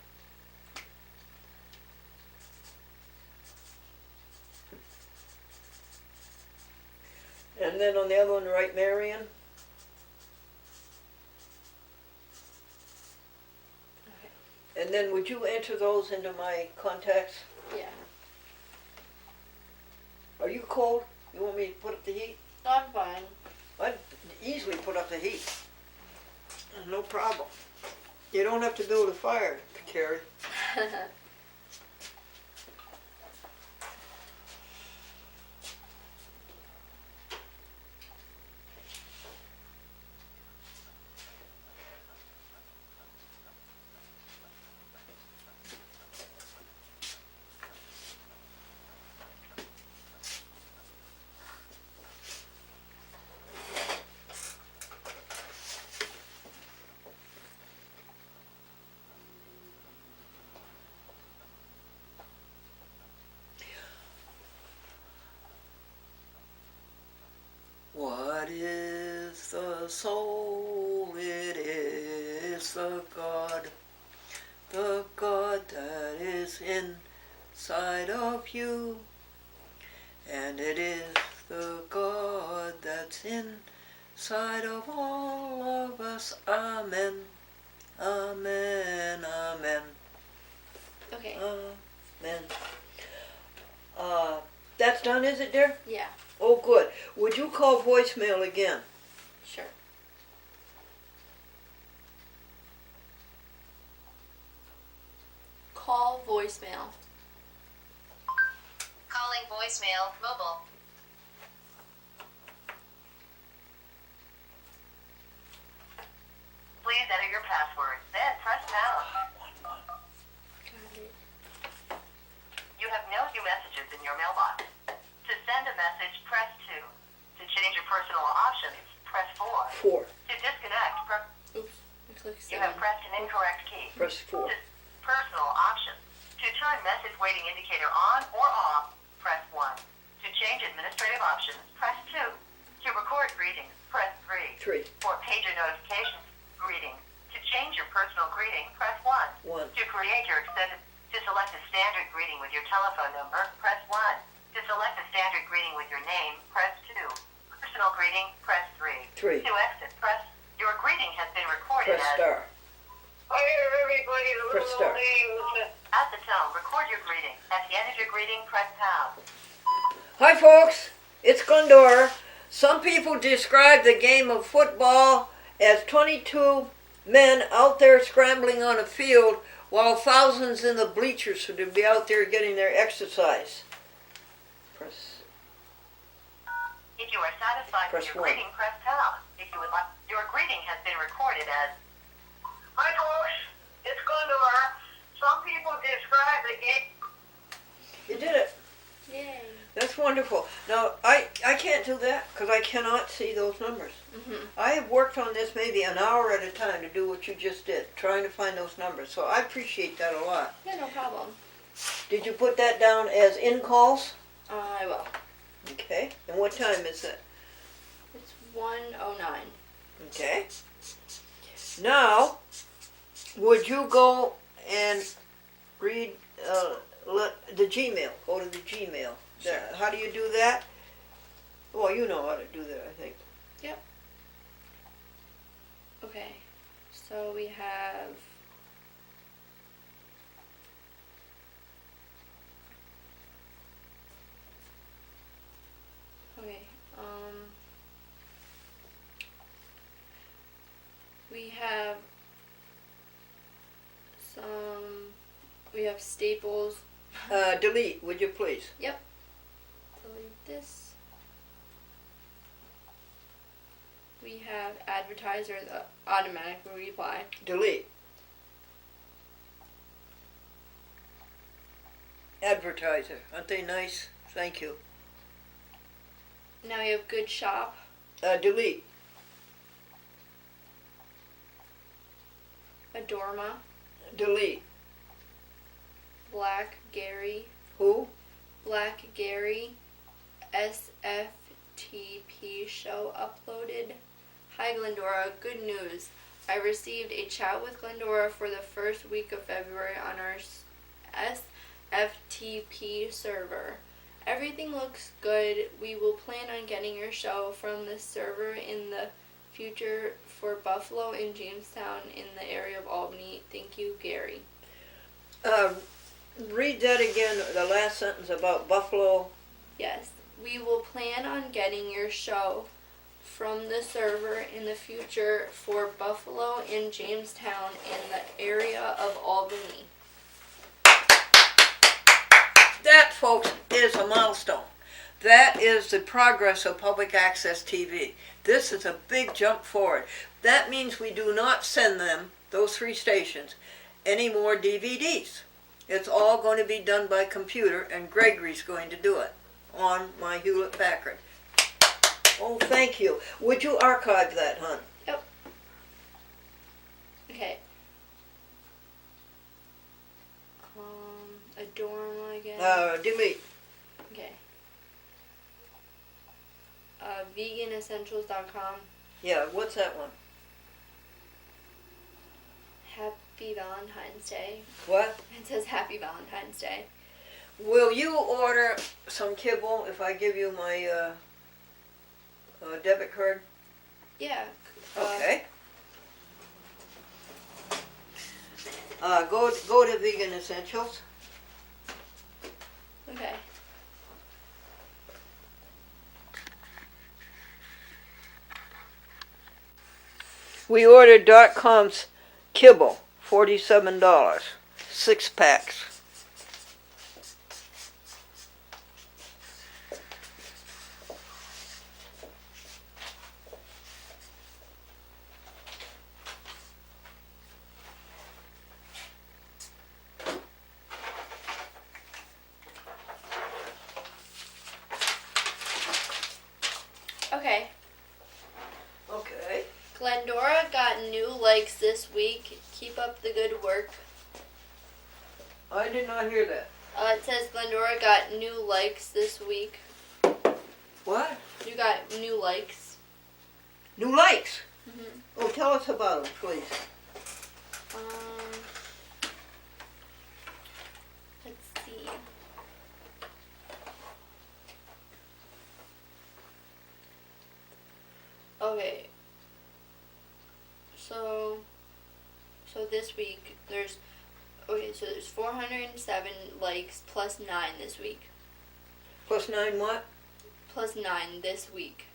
And then on the other one, write Marion. Okay. And then would you enter those into my contacts? Yeah. Are you cold? You want me to put up the heat? I'm fine. I'd easily put up the heat. No problem. You don't have to build a fire, Cary. What is the soul? It is the God that is inside of you. And it is the God that's inside of all of us. Amen. Amen. Amen. Okay. Amen. That's done, is it, dear? Yeah. Oh, good. Would you call voicemail again? Sure. Call voicemail. Calling voicemail mobile. Please enter your password, then press pound. Got it. You have no new messages in your mailbox. To send a message, press 2. To change your personal options, press 4. 4. To disconnect, Oops. I clicked you 7. have pressed an incorrect key. Press 4. To personal options. To turn message waiting indicator on or off, press 1. To change administrative options, press 2. To record greetings, press 3. 3. For pager notifications, greetings. To change your personal greeting, press 1. 1. To create your extended, to select a standard greeting with your telephone number, press 1. To select a standard greeting with your name, press 2. Personal greeting, press 3. 3. To exit, press. Your greeting has been recorded Press as. star. Hi everybody, the Press little star. old name. At the tone, record your greeting. At the end of your greeting, press pound. Hi, folks. It's Glendora. Some people describe the game of football as 22 men out there scrambling on a field while thousands in the bleachers should be out there getting their exercise. Press. If you are satisfied Press with your 1. greeting, press pound. If you would like, your greeting has been recorded as. Hi folks, it's Glendora. Some people describe the game. You did it. Yay. That's wonderful. Now, I can't do that because I cannot see those numbers. I have worked on this maybe an hour at a time to do what you just did, trying to find those numbers. So I appreciate that a lot. Yeah, no problem. Did you put that down as in-calls? I will. Okay. And what time is it? It's 1:09. Okay. Now, would you go and read the Gmail? Go to the Gmail. How do you do that? Well, you know how to do that, I think. Okay. So we have. Okay. We have some. We have staples. Delete, would you please? Delete this. We have advertiser, the automatic reply. Delete. Advertiser, aren't they nice? Thank you. Now we have good shop. Delete. Adorma. Delete. Black Gary. Who? Black Gary. SFTP show uploaded. Hi Glendora, good news. I received a chat with Glendora for the first week of February on our SFTP server. Everything looks good. We will plan on getting your show from this server in the future for Buffalo and Jamestown in the area of Albany. Thank you, Gary. Read that again, the last sentence about Buffalo. Yes, we will plan on getting your show from the server in the future for Buffalo and Jamestown in the area of Albany. That, folks, is a milestone. That is the progress of public access TV. This is a big jump forward. That means we do not send them, those 3 stations, any more DVDs. It's all going to be done by computer, and Gregory's going to do it on my Hewlett Packard. Oh, thank you. Would you archive that, hon? Yep. Okay. Adorn again. Delete. Okay. Veganessentials.com. Yeah, what's that one? Happy Valentine's Day. What? It says Happy Valentine's Day. Will you order some kibble if I give you my debit card? Yeah. Okay. Go to Vegan Essentials. Okay. We ordered .com's kibble, $47, 6 packs. Okay. Okay. Glendora got new likes this week. Keep up the good work. I did not hear that. It says Glendora got new likes this week. What? You got new likes. New likes? Mm-hmm. Oh, tell us about them, please. Let's see. Okay. So this week there's 407 likes plus 9 this week. Plus 9 what? Plus 9 this week.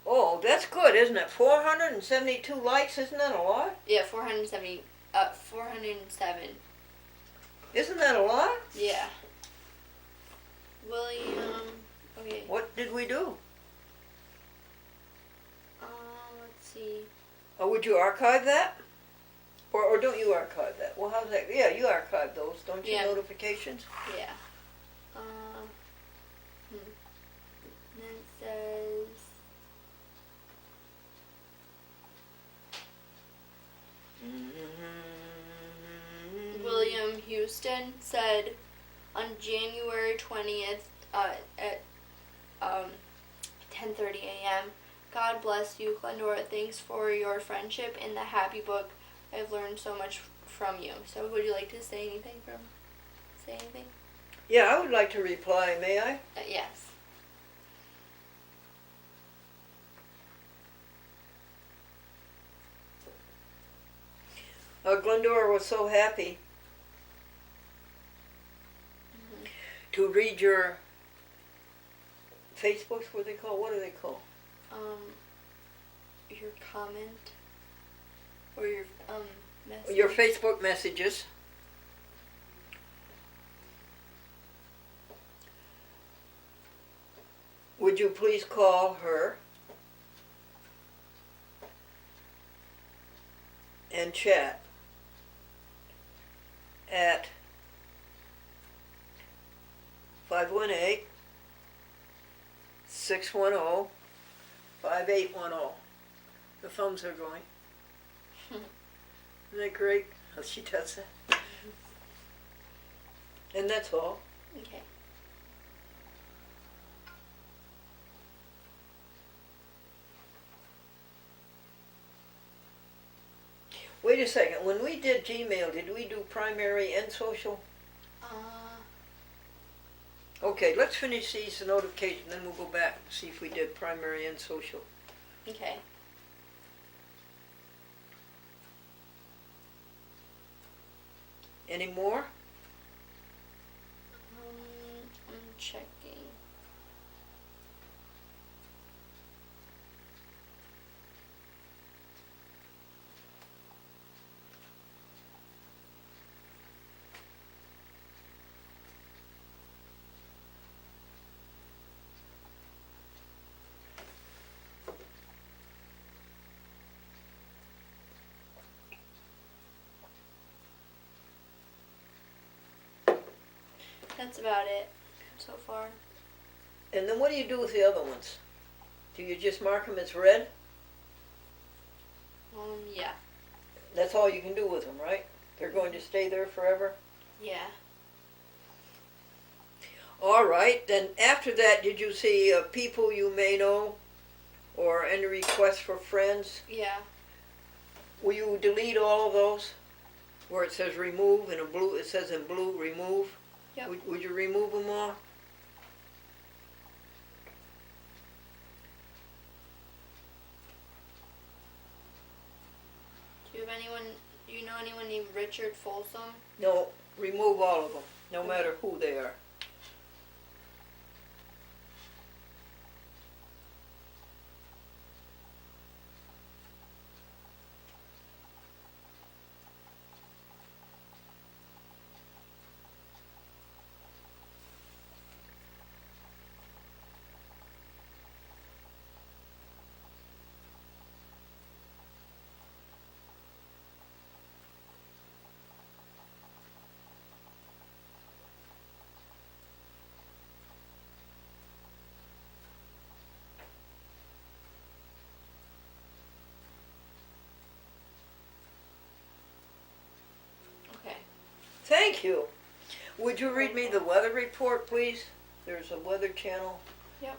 Oh, that's good, isn't it? 472 likes, isn't that a lot? Yeah, 407. Isn't that a lot? Yeah. William. Okay. What did we do? Let's see. Oh, would you archive that? Or don't you archive that? Well, how's that? Yeah, you archive those, don't you? Yeah. Notifications? Yeah. And then it says. William Houston said on January 20th at 10:30 a.m. God bless you, Glendora. Thanks for your friendship and the happy book. I've learned so much from you. So would you like to say anything? Yeah, I would like to reply, may I? Yes. Glendora was so happy to read your Facebooks, what do they call? Your comment or your message. Your Facebook messages. Would you please call her and chat at 518-610-5810. The thumbs are going. Isn't that great how she does that? And that's all. Okay. Wait a second. When we did Gmail, did we do primary and social? Okay, let's finish these notifications, then we'll go back and see if we did primary and social. Okay. Any more? I'm checking. That's about it so far. And then what do you do with the other ones? Do you just mark them as red? Yeah. That's all you can do with them, right? They're going to stay there forever? Yeah. All right. Then after that, did you see people you may know or any requests for friends? Yeah. Will you delete all of those where it says remove in a blue? It says in blue remove. Yep. Would you remove them all? Do you have anyone? Do you know anyone named Richard Folsom? No. Remove all of them, no matter who they are. Okay. Thank you. Would you read me the weather report, please? There's a weather channel. Okay.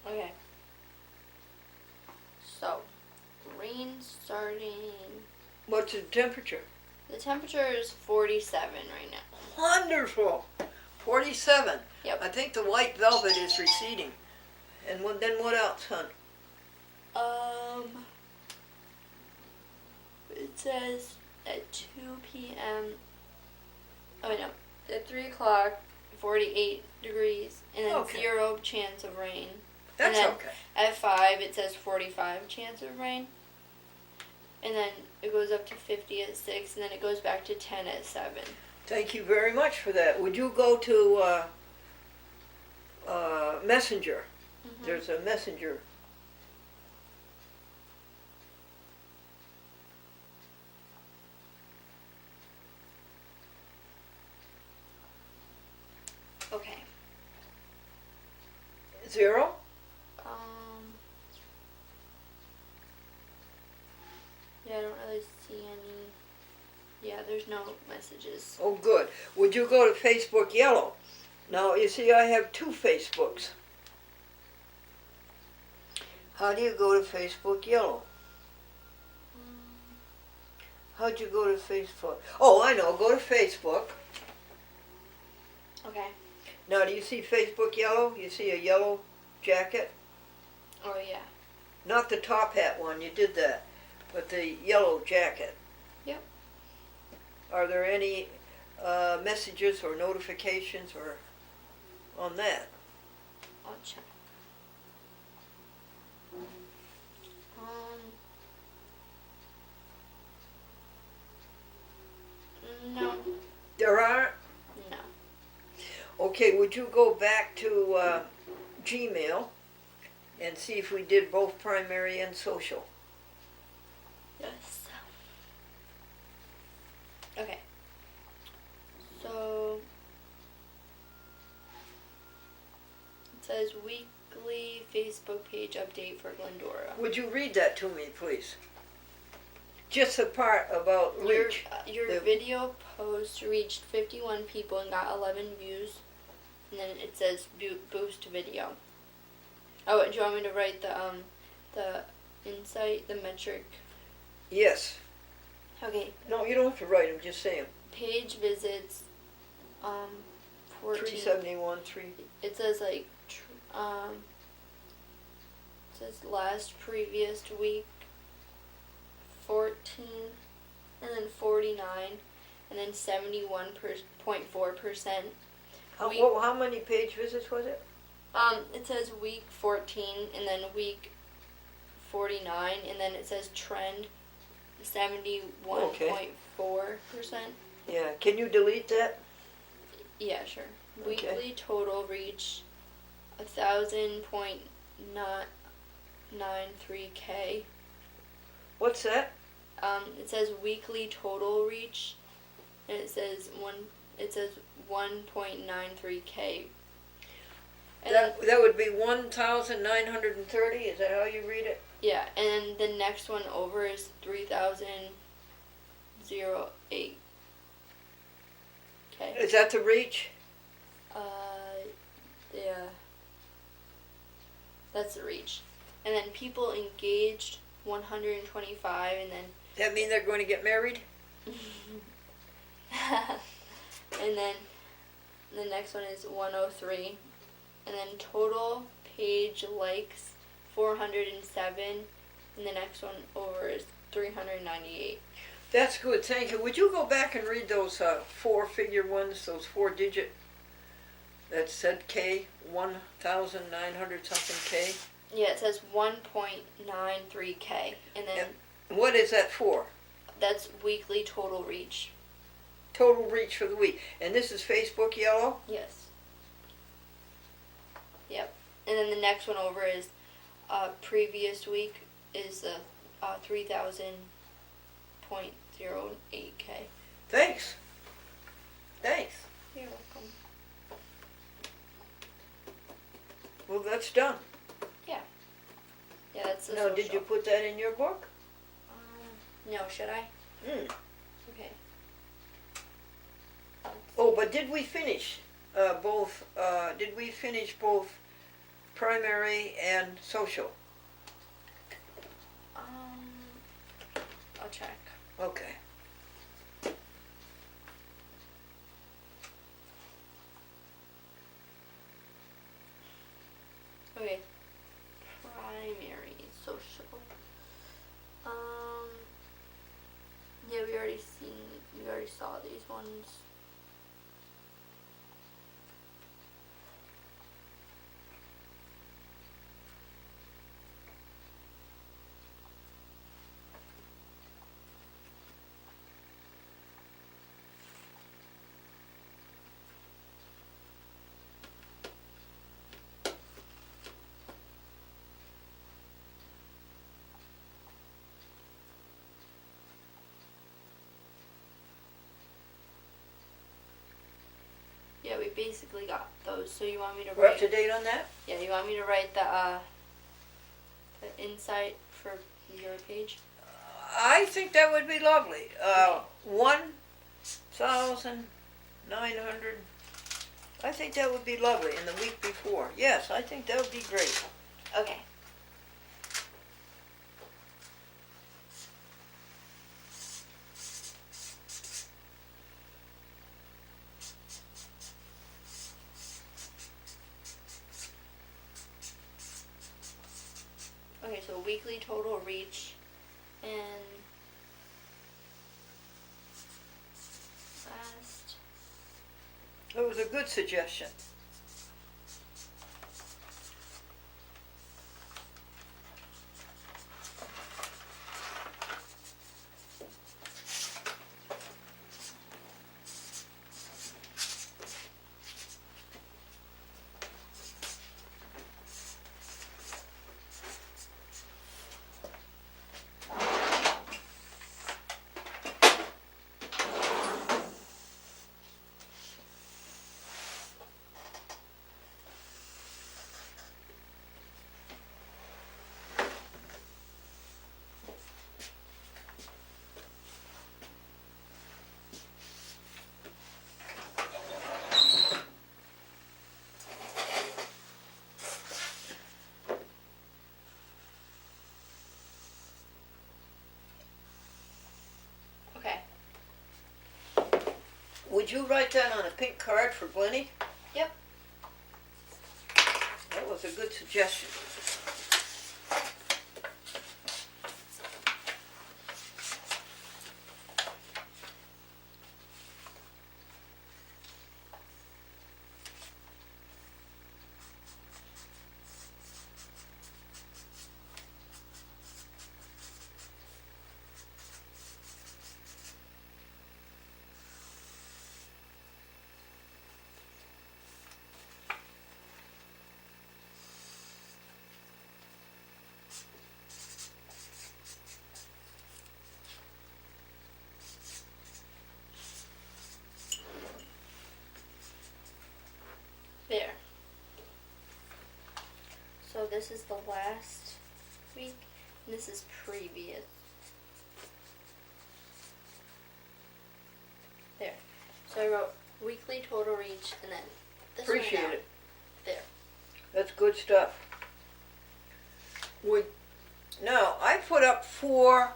Okay. So, rain starting. What's the temperature? The temperature is 47 right now. Wonderful. 47. Yep. I think the white velvet is receding. And then what else, hon? It says at 2 p.m. Oh, wait, no. At 3 o'clock, 48 degrees, and then Okay. 0 chance of rain. That's and then okay. At 5, it says 45 chance of rain. And then it goes up to 50 at 6, and then it goes back to 10 at 7. Thank you very much for that. Would you go to Messenger? Mm-hmm. There's a Messenger. Okay. 0? Yeah, I don't really see any. Yeah, there's no messages. Oh, good. Would you go to Facebook Yellow? Now, you see, I have 2 Facebooks. How do you go to Facebook Yellow? How'd you go to Facebook? Oh, I know. Go to Facebook. Okay. Now, do you see Facebook Yellow? You see a yellow jacket? Oh, yeah. Not the top hat one. You did that. But the yellow jacket. Yep. Are there any messages or notifications or on that? I'll check. No. There aren't? No. Okay, would you go back to Gmail and see if we did both primary and social? Yes. Okay. So it says weekly Facebook page update for Glendora. Would you read that to me, please? Just the part about reach. Your The- video post reached 51 people and got 11 views. And then it says boost video. Oh, do you want me to write the insight, the metric? Yes. Okay. No, you don't have to write them, just say them. Page visits, 14. 371, 3. It says like, it says last previous week, 14, and then 49, and then 71.4%. How many page visits was it? It says week 14, and then week 49, and then it says trend 71.4%. Yeah, can you delete that? Yeah, sure. Okay. Weekly total reach 1,000.93K. What's that? It says weekly total reach, and it says 1.93K. And That would be 1,930. Is that how you read it? yeah, and then the next one over is 3,008K. Is that the reach? Yeah. That's the reach. And then people engaged 125, and then That mean they're going to get married? and then the next one is 103, and then total page likes 407, and the next one over is 398. That's good, thank you. Would you go back and read those 4-figure ones, those 4-digit that said K, 1,900 something K? Yeah, it says 1.93K, and then What is that for? that's weekly total reach. Total reach for the week. And this is Facebook yellow? Yes. Yep. And then the next one over is previous week is 3,000.08K. Thanks. Thanks. You're welcome. Well, that's done. Yeah, that's the Now, social. did you put that in your book? No, should I? Okay. Oh, but did we finish both? Did we finish both primary and social? I'll check. Okay. Okay. Primary social. Yeah, we already saw these ones. Yeah, we basically got those. So you want me to We're up write? to date on that? Yeah, you want me to write the insight for your page? I think that would be lovely. 1,900. I think that would be lovely. In the week before. Yes, I think that would be great. Okay. Okay, so weekly total reach and last. It was a good suggestion. Okay. Would you write that on a pink card for Glennie? Yep. That was a good suggestion. this is the last week, and this is previous. There. So I wrote weekly total reach, and then this one Appreciate down. it. There. That's good stuff. Now, I put up 4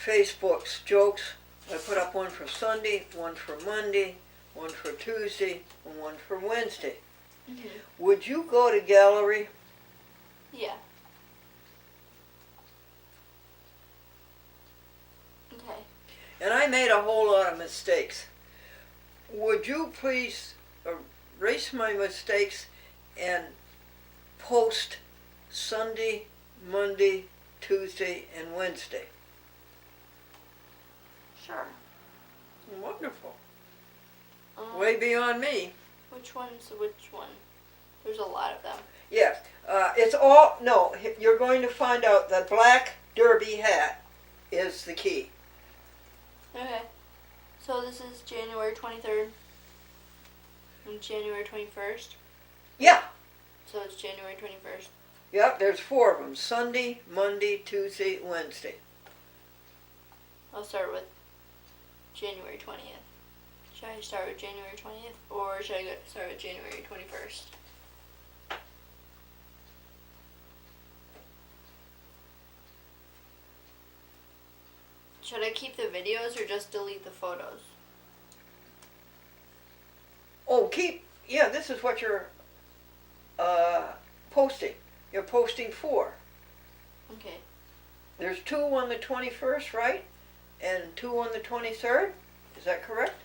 Facebook's jokes. I put up one for Sunday, one for Monday, one for Tuesday, and one for Wednesday. Mm-hmm. Would you go to gallery? Yeah. Okay. And I made a whole lot of mistakes. Would you please erase my mistakes and post Sunday, Monday, Tuesday, and Wednesday? Sure. Wonderful. Way beyond me. Which one's which one? There's a lot of them. Yes. It's all, no, you're going to find out that black derby hat is the key. Okay. So this is January 23rd and January 21st. Yeah. So it's January 21st. Yep, there's 4 of them. Sunday, Monday, Tuesday, Wednesday. I'll start with January 20th. Should I start with January 20th or should I start with January 21st? Should I keep the videos or just delete the photos? Oh, yeah, this is what you're posting. You're posting 4. Okay. There's 2 on the 21st, right? And 2 on the 23rd? Is that correct?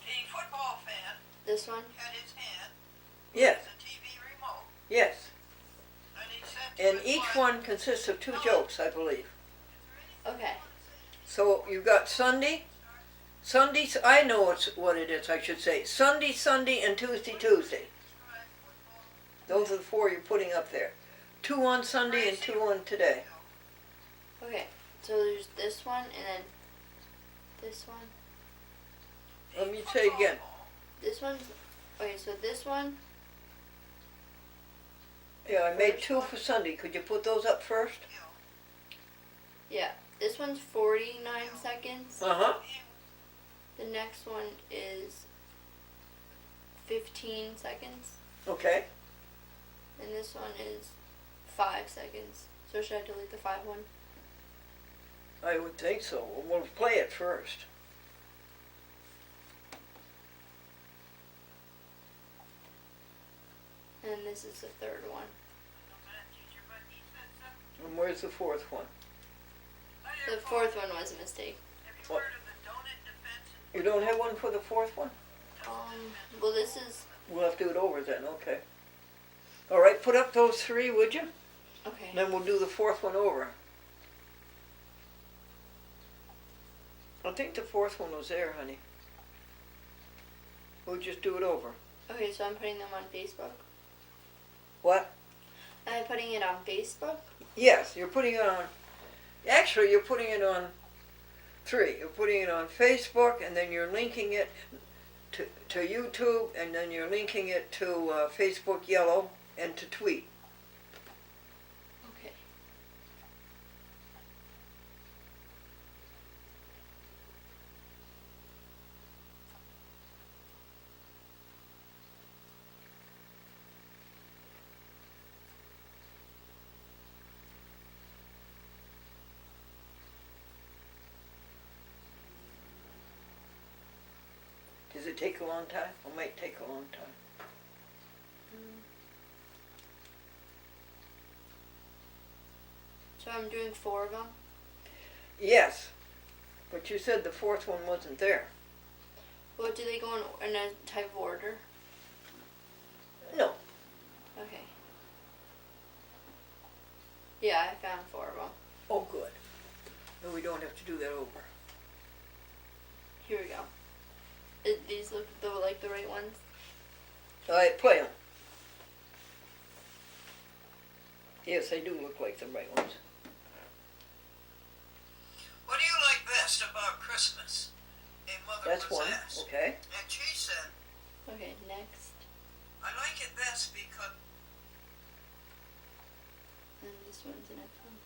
The football fan This one? had his hand. Yes. The TV remote. Yes. And each one consists of 2 jokes, I believe. Okay. So you've got Sunday. Sundays, I know what it is, I should say. Sunday, and Tuesday. Those are the 4 you're putting up there. 2 on Sunday and 2 on today. Okay. So there's this one and then this one. Let me say again. This one's okay, so this one. Yeah, I made 2 for Sunday. Could you put those up first? Yeah. This one's 49 seconds. Uh-huh. The next one is 15 seconds. Okay. And this one is 5 seconds. So should I delete the 5 one? I would think so. We'll play it first. And this is the 3rd one. And where's the 4th one? The 4th one was a mistake. What? You don't have one for the 4th one? Well this is We'll have to do it over then, okay. All right, put up those 3, would you? okay. Then we'll do the 4th one over. I think the 4th one was there, honey. We'll just do it over. Okay, so I'm putting them on Facebook. What? Am I putting it on Facebook? Yes, you're putting it on, actually you're putting it on 3. You're putting it on Facebook and then you're linking it to YouTube and then you're linking it to Facebook Yellow and to Tweet. Okay. Does it take a long time? It might take a long time. So I'm doing 4 of them? Yes, but you said the 4th one wasn't there. Well, do they go in a type of order? No. Okay. Yeah, I found 4 of them. Oh, good. No, we don't have to do that over. Here we go. These look like the right ones? All right, play them. Yes, they do look like the right ones. What do you like best about Christmas? A mother That's was one, asked. okay. And she said, Okay, next. I like it best because. And this one's the next one.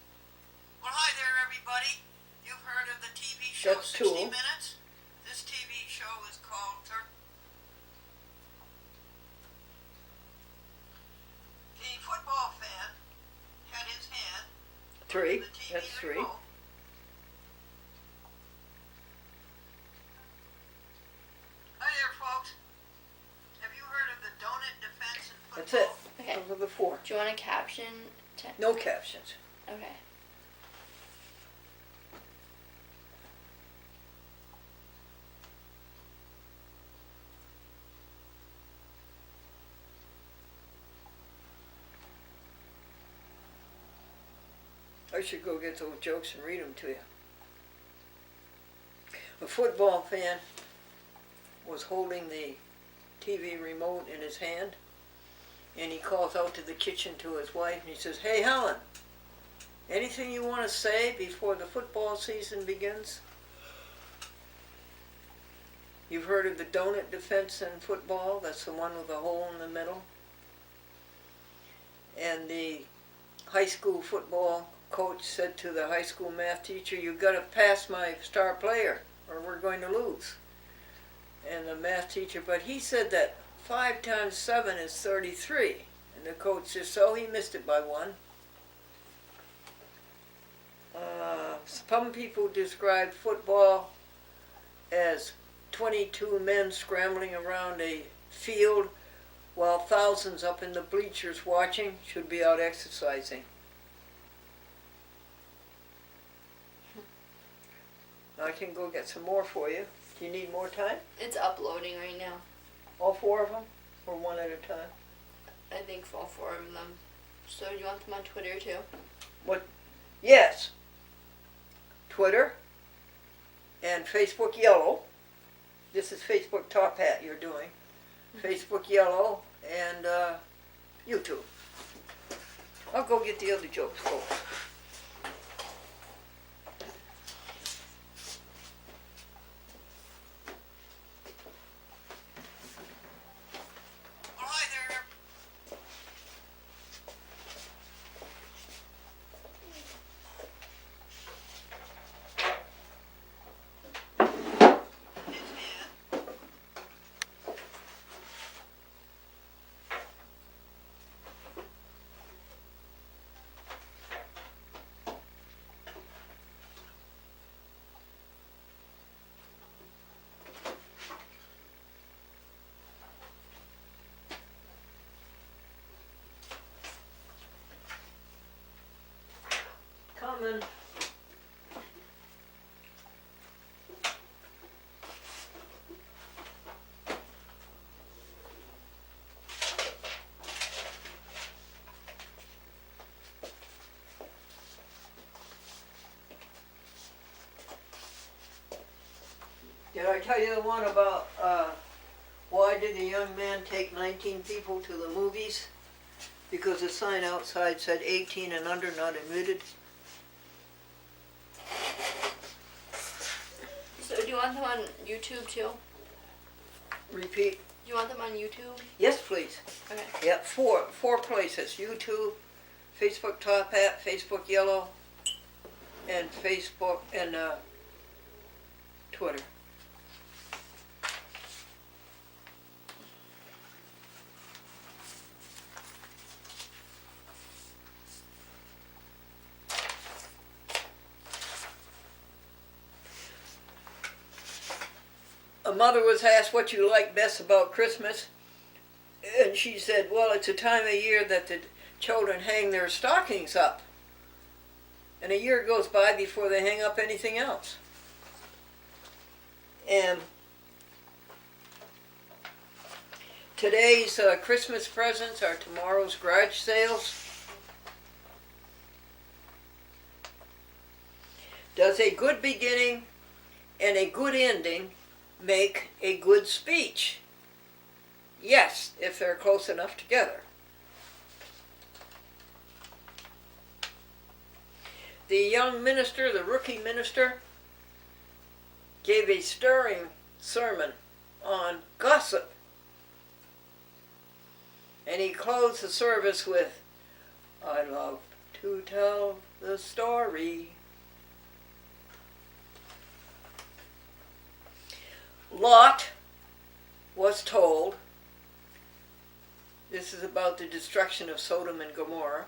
Well, hi there, everybody. You've heard of the TV show That's 60 two. Minutes? This TV show is called The football fan had his hand on Three. the TV That's three. remote. Hi there, folks. Have you heard of the donut defense in football? That's it. Okay. Those are the four. Do you want a caption? No captions. Okay. I should go get those jokes and read them to you. A football fan was holding the TV remote in his hand, and he calls out to the kitchen to his wife, and he says, "Hey, Helen, anything you want to say before the football season begins?" You've heard of the donut defense in football? That's the one with a hole in the middle. And the high school football coach said to the high school math teacher, "You've got to pass my star player or we're going to lose." And the math teacher, "But he said that 5 times 7 is 33. And the coach says, "So he missed it by 1. Some people describe football as 22 men scrambling around a field while thousands up in the bleachers watching should be out exercising. I can go get some more for you. Do you need more time? It's uploading right now. All 4 of them? Or one at a time? I think for all 4 of them. So do you want them on Twitter too? What? Yes. Twitter and Facebook Yellow. This is Facebook Top Hat you're doing. Facebook Yellow and YouTube. I'll go get the other jokes, folks. Well, hi there. His hand. Coming. Did I tell you the one about why did the young man take 19 people to the movies? Because the sign outside said 18 and under not admitted. So do you want them on YouTube too? Repeat. Do you want them on YouTube? Yes, please. Okay. Yep, four places. YouTube, Facebook Top Hat, Facebook Yellow, and Facebook and Twitter. A mother was asked what you like best about Christmas, and she said, "Well, it's a time of year that the children hang their stockings up. And a year goes by before they hang up anything else." And today's Christmas presents are tomorrow's garage sales. Does a good beginning and a good ending make a good speech? Yes, if they're close enough together. The young minister, the rookie minister, gave a stirring sermon on gossip And he closed the service with, I love to tell the story. Lot was told, this is about the destruction of Sodom and Gomorrah,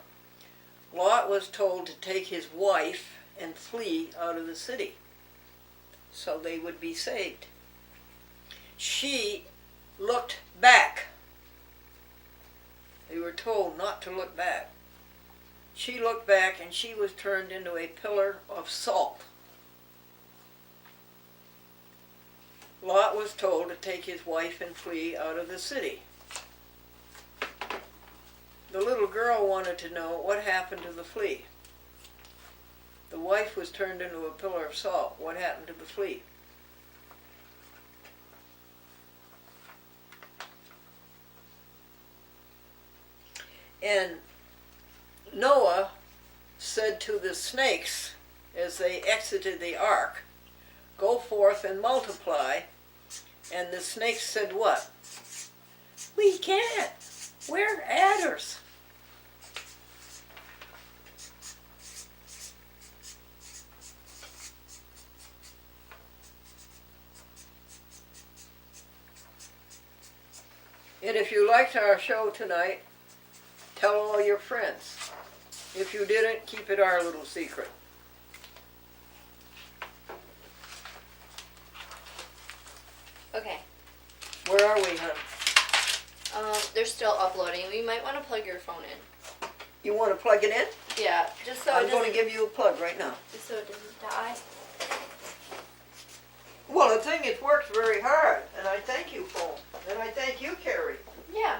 Lot was told to take his wife and flee out of the city so they would be saved. She looked back. They were told not to look back. She looked back and she was turned into a pillar of salt. Lot was told to take his wife and flee out of the city. The little girl wanted to know what happened to the flea. The wife was turned into a pillar of salt. What happened to the flea? And Noah said to the snakes as they exited the ark, go forth and multiply. And the snakes said what? We can't. We're adders. And if you liked our show tonight, tell all your friends. If you didn't, keep it our little secret. Okay. Where are we, hon? They're still uploading. We might want to plug your phone in. You want to plug it in? Yeah, just so I'm it going to doesn't, give you a plug right now. just so it doesn't die. Well, the thing, it works very hard, and I thank you, phone. And I thank you, Cary. Yeah.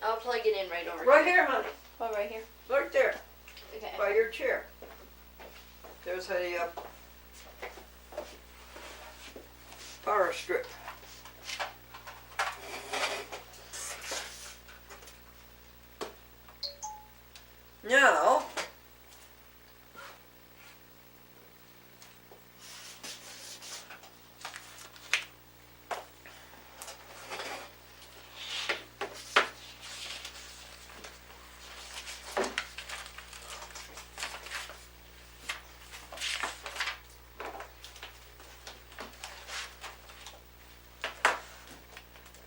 I'll plug it in right over Right here, honey. Oh, right here. Right there, Okay. by your chair. There's a power strip. Now,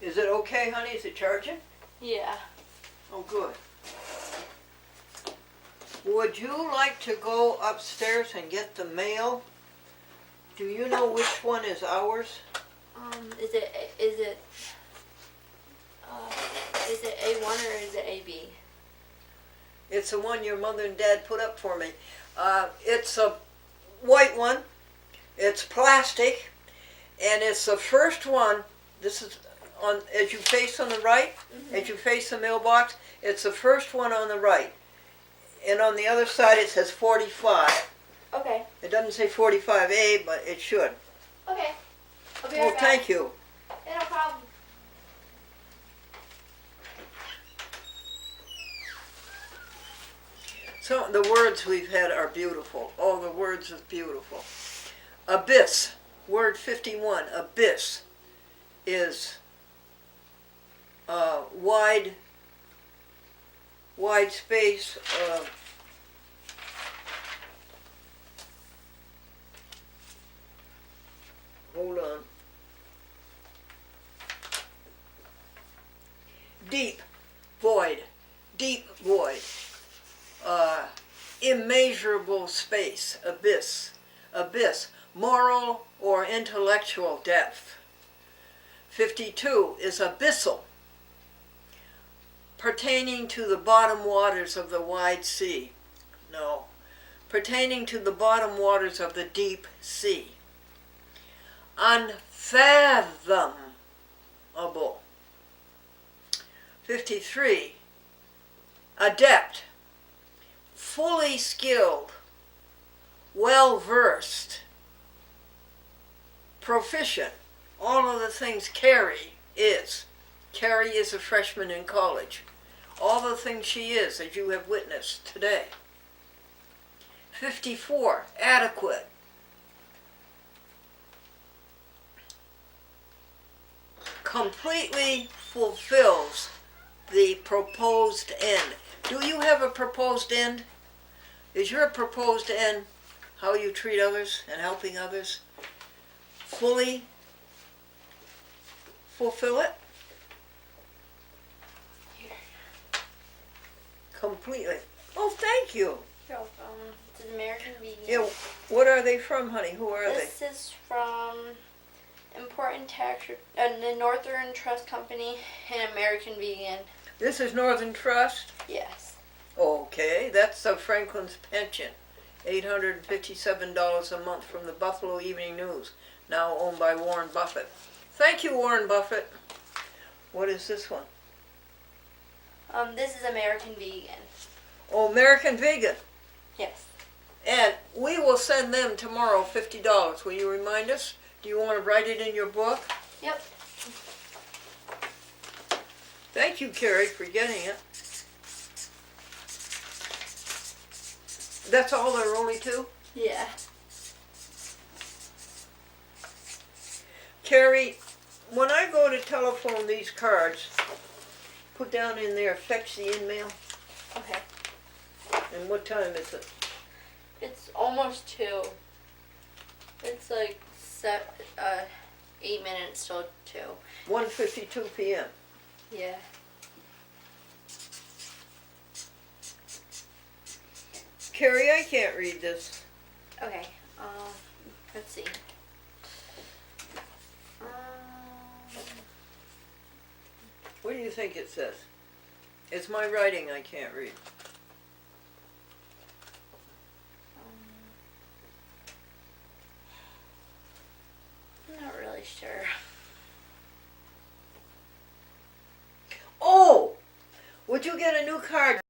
is it okay, honey? Is it charging? Yeah. Oh, good. Would you like to go upstairs and get the mail? Do you know which one is ours? Is it A1 or is it AB? It's the one your mother and dad put up for me. It's a white one. It's plastic, and it's the first one. This is on as you face on the right. Mm-hmm. As you face the mailbox, it's the first one on the right. And on the other side it says 45. Okay. It doesn't say 45A, but it should. Okay. I'll be Well, right back. thank you. Yeah, no problem. So the words we've had are beautiful. All the words are beautiful. Abyss, word 51. Abyss is wide space. Hold on. Deep void. Deep void. Immeasurable space. Abyss. Abyss. Moral or intellectual depth. 52 is abyssal, pertaining to the bottom waters of the wide sea. No, pertaining to the bottom waters of the deep sea. Unfathomable. 53, adept, fully skilled, well-versed, proficient. All of the things Cary is. Cary is a freshman in college. all the things she is, as you have witnessed today. 54, adequate. Completely fulfills the proposed end. Do you have a proposed end? Is your proposed end how you treat others and helping others? Fully fulfill it? Completely. Oh, thank you. You're welcome. It's an American Vegan. Yeah, what are they from, honey? Who are This is from Important Tax, the Northern Trust Company and American Vegan. they? This is Northern Trust? Yes. Okay, that's Franklin's pension. $857 a month from the Buffalo Evening News, now owned by Warren Buffett. Thank you, Warren Buffett. What is this one? This is American Vegan. Oh, American Vegan. Yes. And we will send them tomorrow $50. Will you remind us? Do you want to write it in your book? Yep. Thank you, Cary, for getting it. That's all, there are only two? Yeah. Cary, when I go to telephone these cards, put down in there, fetch the in-mail. Okay. And what time is it? It's almost 2. It's like 8 minutes till 2. 1:52 p.m. Yeah. Cary, I can't read this. Okay. Let's see. What do you think it says? It's my writing I can't read. I'm not really sure. Oh! Would you get a new card?